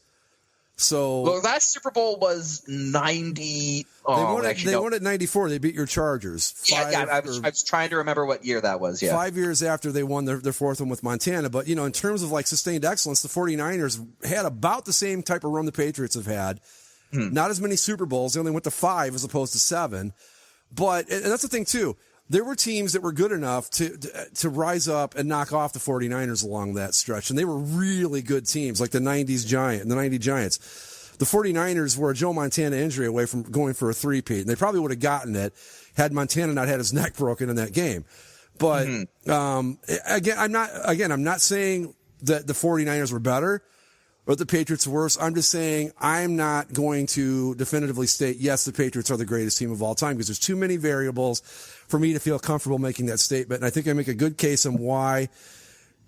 So that Super Bowl was 90. They won at 94. They beat your Chargers. I was trying to remember what year that was. Yeah, 5 years after they won their 4th one with Montana. But in terms of like sustained excellence, the 49ers had about the same type of run the Patriots have had. Not as many Super Bowls. They only went to 5 as opposed to 7. And that's the thing too. There were teams that were good enough to rise up and knock off the 49ers along that stretch. And they were really good teams, like the 90 Giants. The 49ers were a Joe Montana injury away from going for a 3-peat. And they probably would have gotten it had Montana not had his neck broken in that game. But, again, I'm not saying that the 49ers were better or the Patriots were worse. I'm just saying I'm not going to definitively state, yes, the Patriots are the greatest team of all time, because there's too many variables for me to feel comfortable making that statement. And I think I make a good case on why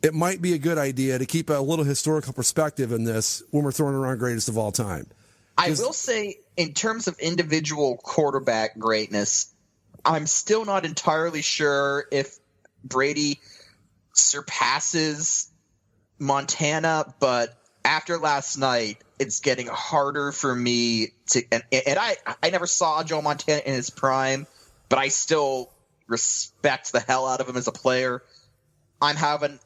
it might be a good idea to keep a little historical perspective in this when we're throwing around greatest of all time. I will say, in terms of individual quarterback greatness, I'm still not entirely sure if Brady surpasses Montana, but after last night, it's getting harder for me to, and I never saw Joe Montana in his prime, but I still respect the hell out of him as a player. I'm having,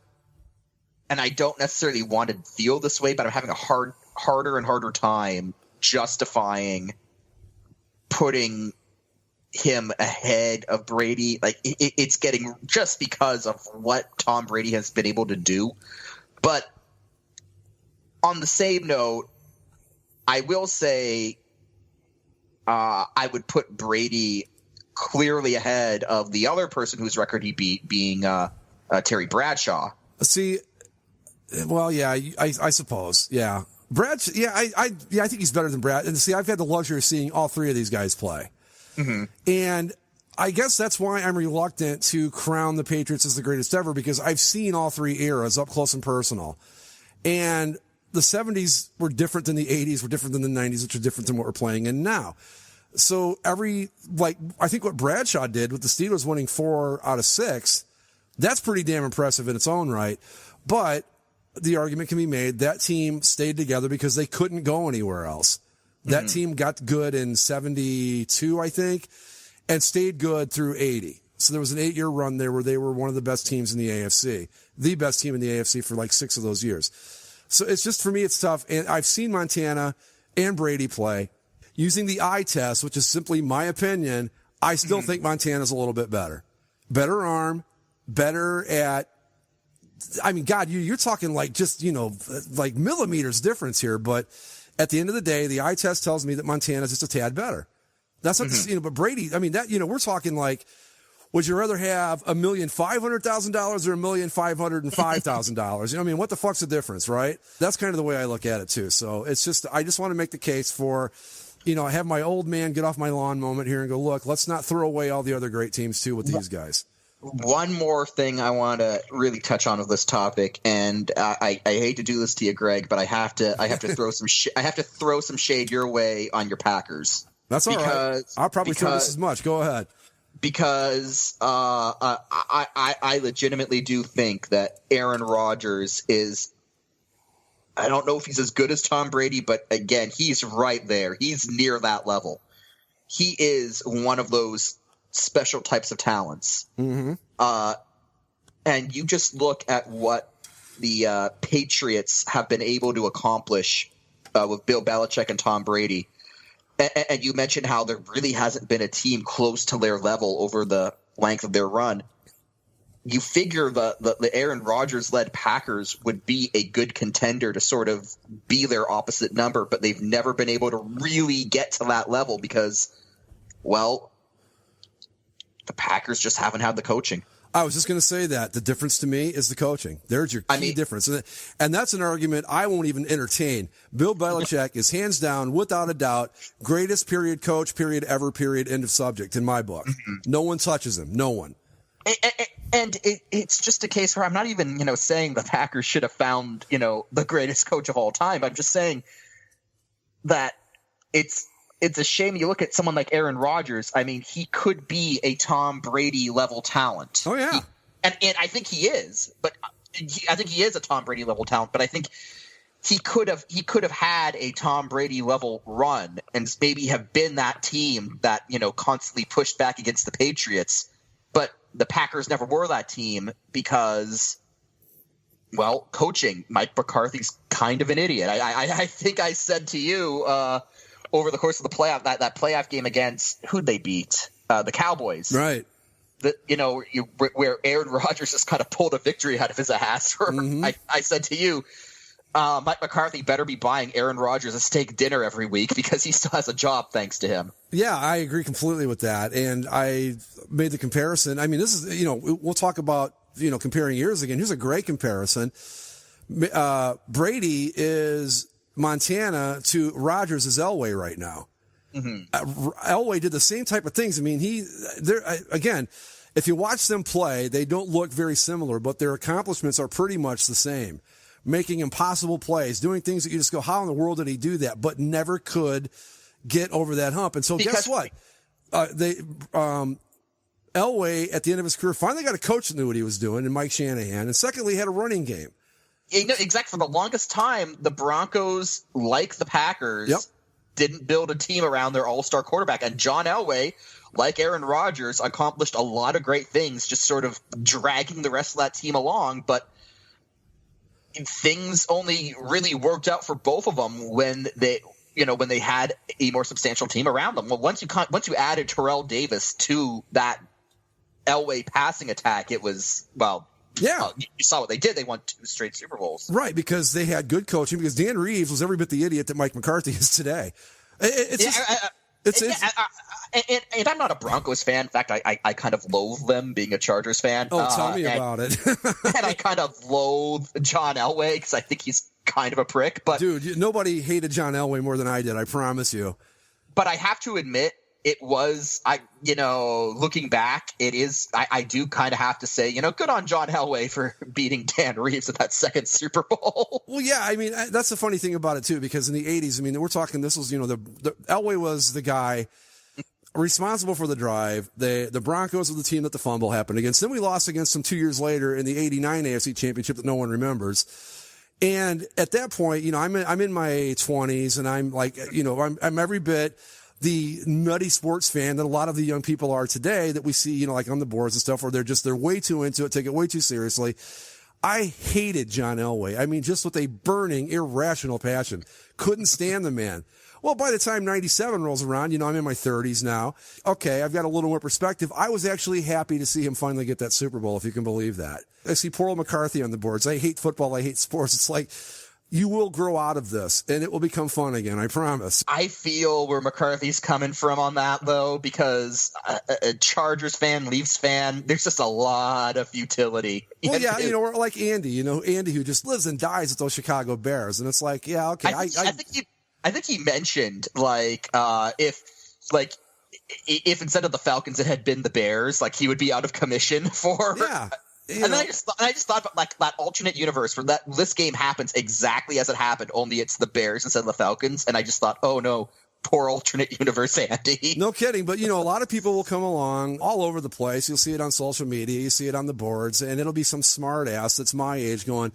and I don't necessarily want to feel this way, but I'm having a harder and harder time justifying putting him ahead of Brady. Like, it's getting, just because of what Tom Brady has been able to do. But on the same note, I will say I would put Brady clearly ahead of the other person whose record he beat, being Terry Bradshaw. See, well, yeah, I suppose, yeah. Bradshaw, yeah, I think he's better than Brad. And see, I've had the luxury of seeing all 3 of these guys play. Mm-hmm. And I guess that's why I'm reluctant to crown the Patriots as the greatest ever, because I've seen all 3 eras up close and personal. And the 70s were different than the 80s, were different than the 90s, which are different than what we're playing in now. So I think what Bradshaw did with the Steelers winning 4 out of 6, that's pretty damn impressive in its own right. But the argument can be made that team stayed together because they couldn't go anywhere else. That team got good in 72, I think, and stayed good through 80. So there was an 8-year run there where they were one of the best teams in the AFC, the best team in the AFC for like 6 of those years. So it's just, for me, it's tough. And I've seen Montana and Brady play. Using the eye test, which is simply my opinion, I still think Montana's a little bit better. Better arm, better at, I mean, God, you're talking like just, like millimeters difference here. But at the end of the day, the eye test tells me that Montana's just a tad better. That's not, but Brady, I mean, that, we're talking like, would you rather have $1,500,000 or $1,505,000? I mean, what the fuck's the difference, right? That's kind of the way I look at it too. So it's just, I just want to make the case for, I have my old man get off my lawn moment here and go, look, let's not throw away all the other great teams too with these guys. One more thing I want to really touch on of this topic, and I hate to do this to you, Greg, but I have to throw some throw some shade your way on your Packers. That's all right. I'll probably throw this as much. Go ahead. Because I legitimately do think that Aaron Rodgers is I don't know if he's as good as Tom Brady, but again, he's right there. He's near that level. He is one of those special types of talents. Mm-hmm. And you just look at what the Patriots have been able to accomplish with Bill Belichick and Tom Brady. And you mentioned how there really hasn't been a team close to their level over the length of their run. You figure the Aaron Rodgers-led Packers would be a good contender to sort of be their opposite number, but they've never been able to really get to that level because, well, the Packers just haven't had the coaching. I was just going to say that. The difference to me is the coaching. There's your key difference. And that's an argument I won't even entertain. Bill Belichick is hands down, without a doubt, greatest period coach, period ever, period, end of subject in my book. Mm-hmm. No one touches him. No one. And it's just a case where I'm not even, saying the Packers should have found, the greatest coach of all time. I'm just saying that it's a shame you look at someone like Aaron Rodgers. I mean, he could be a Tom Brady level talent. Oh, yeah. And I think he is, but I think he is a Tom Brady level talent, but I think he could have had a Tom Brady level run and maybe have been that team that, constantly pushed back against the Patriots. But the Packers never were that team because, well, coaching. Mike McCarthy's kind of an idiot. I think I said to you over the course of the playoff, that playoff game against who'd they beat? The Cowboys. Right. Where Aaron Rodgers just kind of pulled a victory out of his ass. Mm-hmm. I said to you, Mike McCarthy better be buying Aaron Rodgers a steak dinner every week because he still has a job thanks to him. Yeah, I agree completely with that. And I made the comparison. I mean, this is, we'll talk about, comparing years again. Here's a great comparison. Brady is Montana to Rodgers is Elway right now. Mm-hmm. Elway did the same type of things. I mean, again, if you watch them play, they don't look very similar, but their accomplishments are pretty much the same. Making impossible plays, doing things that you just go, how in the world did he do that? But never could get over that hump. And so guess what? Elway at the end of his career finally got a coach that knew what he was doing in Mike Shanahan. And secondly, he had a running game. Exactly. For the longest time, the Broncos, like the Packers, didn't build a team around their all-star quarterback. And John Elway, like Aaron Rodgers, accomplished a lot of great things, just sort of dragging the rest of that team along. But things only really worked out for both of them when they had a more substantial team around them. Well, once you added Terrell Davis to that Elway passing attack, it was, you saw what they did. They won 2 straight Super Bowls. Right, because they had good coaching, because Dan Reeves was every bit the idiot that Mike McCarthy is today. And I'm not a Broncos fan. In fact, I kind of loathe them, being a Chargers fan. Oh, tell me about it. And I kind of loathe John Elway because I think he's kind of a prick. But dude, nobody hated John Elway more than I did. I promise you. But I have to admit, it was, looking back, it is, I do kind of have to say, good on John Elway for beating Dan Reeves at that second Super Bowl. Well, yeah, I mean, that's the funny thing about it, too, because in the 80s, I mean, we're talking, this was, the Elway was the guy responsible for the drive. The Broncos were the team that the fumble happened against. Then we lost against them 2 years later in the 89 AFC Championship that no one remembers. And at that point, I'm in my 20s, and I'm like, I'm every bit the nutty sports fan that a lot of the young people are today that we see, like on the boards and stuff, where they're way too into it, take it way too seriously. I hated John Elway. I mean, just with a burning, irrational passion. Couldn't stand the man. Well, by the time 97 rolls around, I'm in my 30s now. Okay, I've got a little more perspective. I was actually happy to see him finally get that Super Bowl, if you can believe that. I see poor old McCarthy on the boards. I hate football. I hate sports. It's like, you will grow out of this, and it will become fun again, I promise. I feel where McCarthy's coming from on that, though, because a Chargers fan, Leafs fan, there's just a lot of futility. Well, yeah, or like Andy, Andy who just lives and dies with those Chicago Bears, and it's like, yeah, okay. I think he mentioned, if instead of the Falcons it had been the Bears, he would be out of commission for... Yeah. And then I just thought about that alternate universe where this game happens exactly as it happened, only it's the Bears instead of the Falcons. And I just thought, oh no, poor alternate universe Andy. No kidding. But, a lot of people will come along all over the place. You'll see it on social media. You see it on the boards. And it'll be some smart ass that's my age going,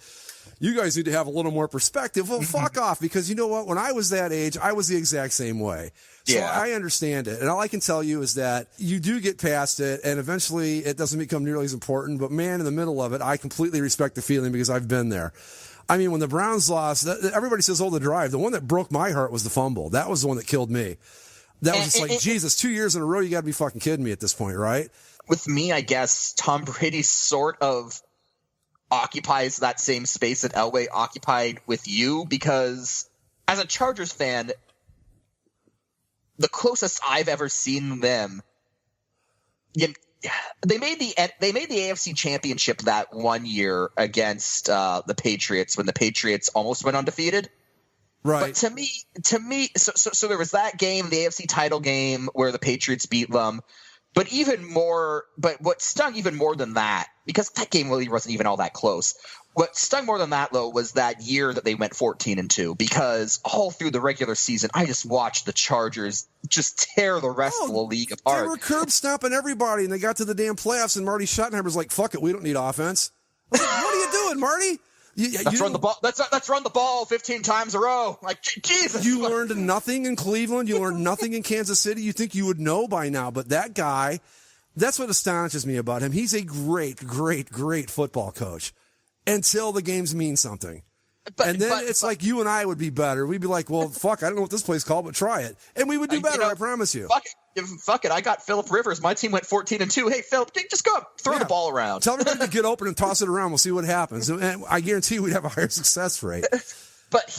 you guys need to have a little more perspective. Well, fuck off. Because you know what? When I was that age, I was the exact same way. So Yeah. I understand it. And all I can tell you is that you do get past it. And eventually it doesn't become nearly as important. But man, in the middle of it, I completely respect the feeling because I've been there. I mean, when the Browns lost, everybody says, the drive. The one that broke my heart was the fumble. That was the one that killed me. That was just like, Jesus, 2 years in a row, you got to be fucking kidding me at this point, right? With me, I guess Tom Brady sort of occupies that same space that Elway occupied with you, because as a Chargers fan, the closest I've ever seen them, they made the AFC Championship that one year against the Patriots when the Patriots almost went undefeated. Right. But to me, so there was that game, the AFC title game where the Patriots beat them. But what stung even more than that, because that game really wasn't even all that close. What stung more than that, though, was that year that they went 14-2, because all through the regular season, I just watched the Chargers just tear the rest of the league apart. They were curb stomping everybody, and they got to the damn playoffs, and Marty Schottenheimer's like, fuck it, we don't need offense. I was like, what are you doing, Marty? Let's run the ball. Let's run the ball 15 times a row. Like, Jesus. You learned nothing in Cleveland. You learned nothing in Kansas City. You think you would know by now, but that guy, that's what astonishes me about him. He's a great, great, great football coach until the games mean something. And then it's like you and I would be better. We'd be like, well, fuck, I don't know what this play's called, but try it. And we would do better, I promise you. Fuck it. I got Phillip Rivers. My team went 14-2. Hey, Phillip, just go up, throw the ball around. Tell everybody to get open and toss it around. We'll see what happens. And I guarantee we'd have a higher success rate. But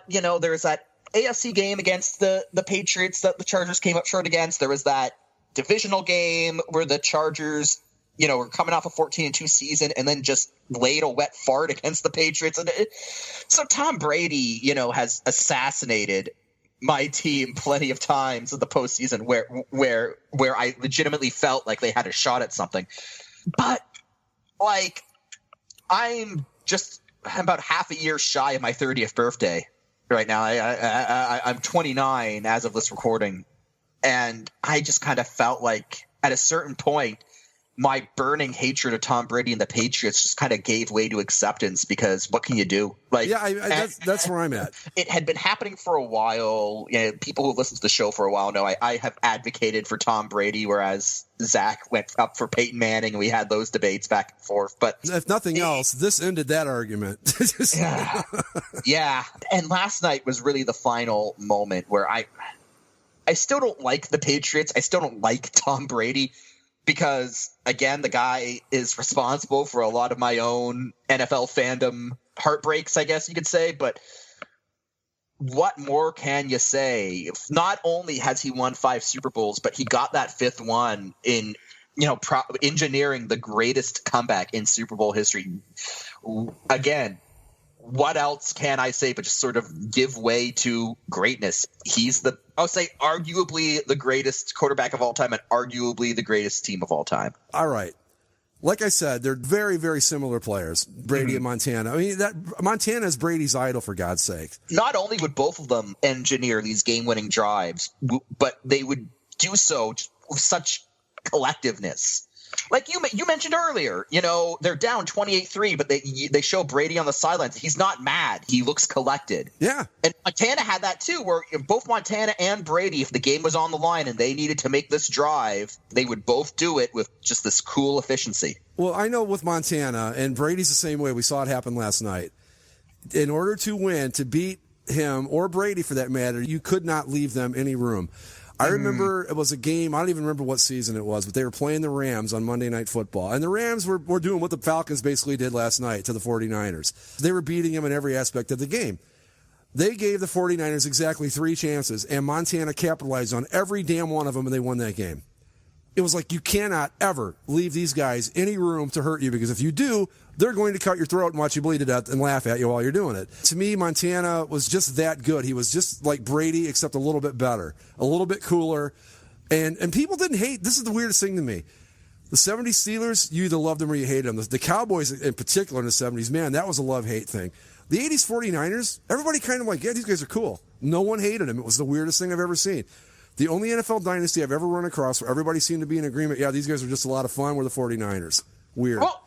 there was that AFC game against the Patriots that the Chargers came up short against. There was that divisional game where the Chargers, were coming off a 14-2 season and then just laid a wet fart against the Patriots. And so Tom Brady, has assassinated my team plenty of times in the postseason where I legitimately felt like they had a shot at something. But I'm about half a year shy of my 30th birthday right now. I'm 29 as of this recording, and I just kind of felt like at a certain point, my burning hatred of Tom Brady and the Patriots just kind of gave way to acceptance, because what can you do? That's where I'm at. It had been happening for a while. People who listen to the show for a while know I have advocated for Tom Brady, whereas Zach went up for Peyton Manning, and we had those debates back and forth. But if nothing else, this ended that argument. Yeah. And last night was really the final moment where I still don't like the Patriots. I still don't like Tom Brady, because, again, the guy is responsible for a lot of my own NFL fandom heartbreaks, I guess you could say. But what more can you say? Not only has he won 5 Super Bowls, but he got that 5th one in, engineering the greatest comeback in Super Bowl history. Again, what else can I say but just sort of give way to greatness? He's I'll say arguably the greatest quarterback of all time and arguably the greatest team of all time. All right. Like I said, they're very, very similar players, Brady and Montana. I mean, Montana is Brady's idol, for God's sake. Not only would both of them engineer these game-winning drives, but they would do so with such collectiveness. Like you mentioned earlier, they're down 28-3, but they show Brady on the sidelines. He's not mad. He looks collected. Yeah. And Montana had that too, where both Montana and Brady, if the game was on the line and they needed to make this drive, they would both do it with just this cool efficiency. Well, I know with Montana, and Brady's the same way. We saw it happen last night. In order to win, to beat him or Brady for that matter, you could not leave them any room. I remember it was a game, I don't even remember what season it was, but they were playing the Rams on Monday Night Football. And the Rams were doing what the Falcons basically did last night to the 49ers. They were beating them in every aspect of the game. They gave the 49ers exactly 3 chances, and Montana capitalized on every damn one of them, and they won that game. It was like, you cannot ever leave these guys any room to hurt you, because if you do, they're going to cut your throat and watch you bleed to death and laugh at you while you're doing it. To me, Montana was just that good. He was just like Brady, except a little bit better, a little bit cooler. And people didn't hate. This is the weirdest thing to me. The 70s Steelers, you either loved them or you hated them. The Cowboys in particular in the 70s, man, that was a love-hate thing. The 80s 49ers, everybody kind of like, yeah, these guys are cool. No one hated him. It was the weirdest thing I've ever seen. The only NFL dynasty I've ever run across where everybody seemed to be in agreement, yeah, these guys are just a lot of fun, were the 49ers. Weird. Well,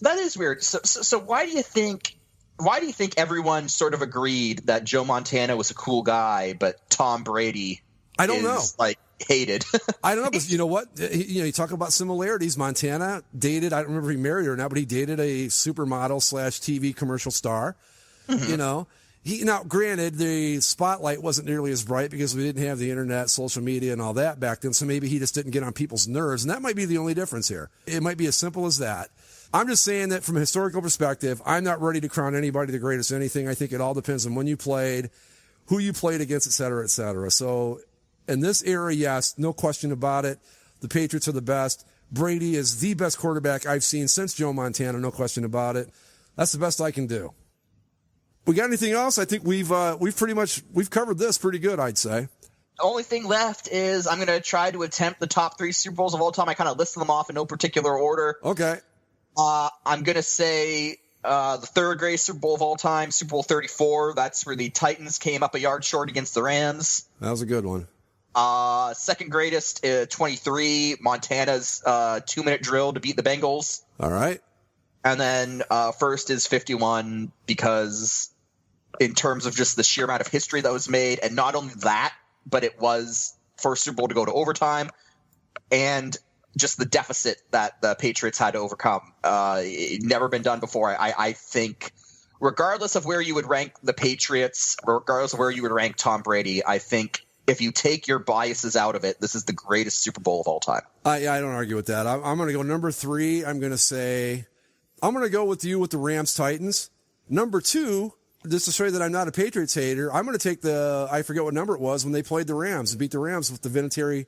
that is weird. So why do you think everyone sort of agreed that Joe Montana was a cool guy, but Tom Brady I don't know. Like hated? I don't know, but you know what? You talk about similarities. Montana dated, I don't remember if he married or not, but he dated a supermodel / TV commercial star. Mm-hmm. Now, granted, the spotlight wasn't nearly as bright because we didn't have the internet, social media, and all that back then, so maybe he just didn't get on people's nerves, and that might be the only difference here. It might be as simple as that. I'm just saying that from a historical perspective, I'm not ready to crown anybody the greatest anything. I think it all depends on when you played, who you played against, et cetera, et cetera. So in this era, yes, no question about it. The Patriots are the best. Brady is the best quarterback I've seen since Joe Montana, no question about it. That's the best I can do. We got anything else? I think we've covered this pretty good, I'd say. The only thing left is I'm going to try to attempt the top 3 Super Bowls of all time. I kind of listed them off in no particular order. Okay. I'm going to say the third greatest Super Bowl of all time, Super Bowl 34. That's where the Titans came up a yard short against the Rams. That was a good one. Second greatest, 23, Montana's 2-minute drill to beat the Bengals. All right. And then first is 51 because in terms of just the sheer amount of history that was made, and not only that, but it was first Super Bowl to go to overtime, and just the deficit that the Patriots had to overcome. Never been done before. I think regardless of where you would rank the Patriots, regardless of where you would rank Tom Brady, I think if you take your biases out of it, this is the greatest Super Bowl of all time. I don't argue with that. I'm going to go number 3. I'm going to go with you with the Rams-Titans. Number 2, just to show you that I'm not a Patriots hater, I'm going to take I forget what number it was when they played the Rams and beat the Rams with the Vinatieri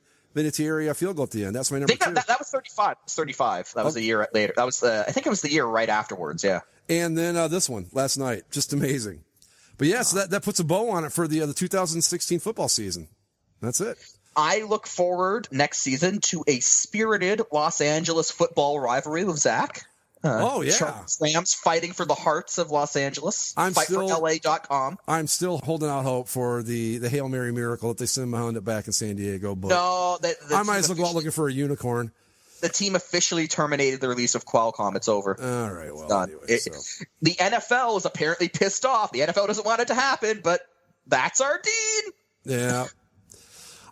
field goal at the end. That's my number 2. That was 35. It was 35. That was a year later. That was I think it was the year right afterwards, yeah. And then this one last night. Just amazing. But yeah, so that puts a bow on it for the 2016 football season. That's it. I look forward next season to a spirited Los Angeles football rivalry with Zach. Oh, yeah. Charles Rams fighting for the hearts of Los Angeles. FightForLA.com. I'm still holding out hope for the Hail Mary miracle that they send Mahomes back in San Diego. But no, I might as well go out looking for a unicorn. The team officially terminated the release of Qualcomm. It's over. All right, well, done. Anyway, the NFL is apparently pissed off. The NFL doesn't want it to happen, but that's our dean. Yeah.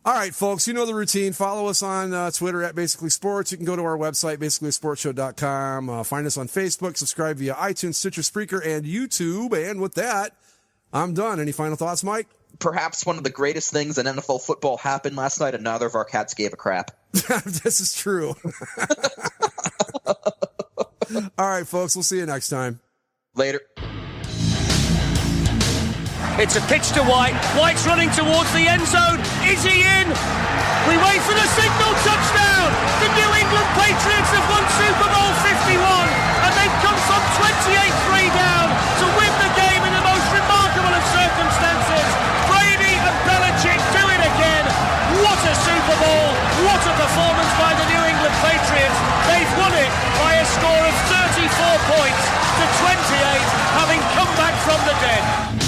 All right, folks, you know the routine. Follow us on Twitter at Basically Sports. You can go to our website, basicallysportshow.com. Find us on Facebook. Subscribe via iTunes, Stitcher, Spreaker, and YouTube. And with that, I'm done. Any final thoughts, Mike? Perhaps one of the greatest things in NFL football happened last night, and neither of our cats gave a crap. This is true. All right, folks, we'll see you next time. Later. It's a pitch to White. White's running towards the end zone. Is he in? We wait for the signal. Touchdown! The New England Patriots have won Super Bowl 51, and they've come from 28-3 down to win the game in the most remarkable of circumstances. Brady and Belichick do it again. What a Super Bowl! What a performance by the New England Patriots. They've won it by a score of 34 points to 28, having come back from the dead.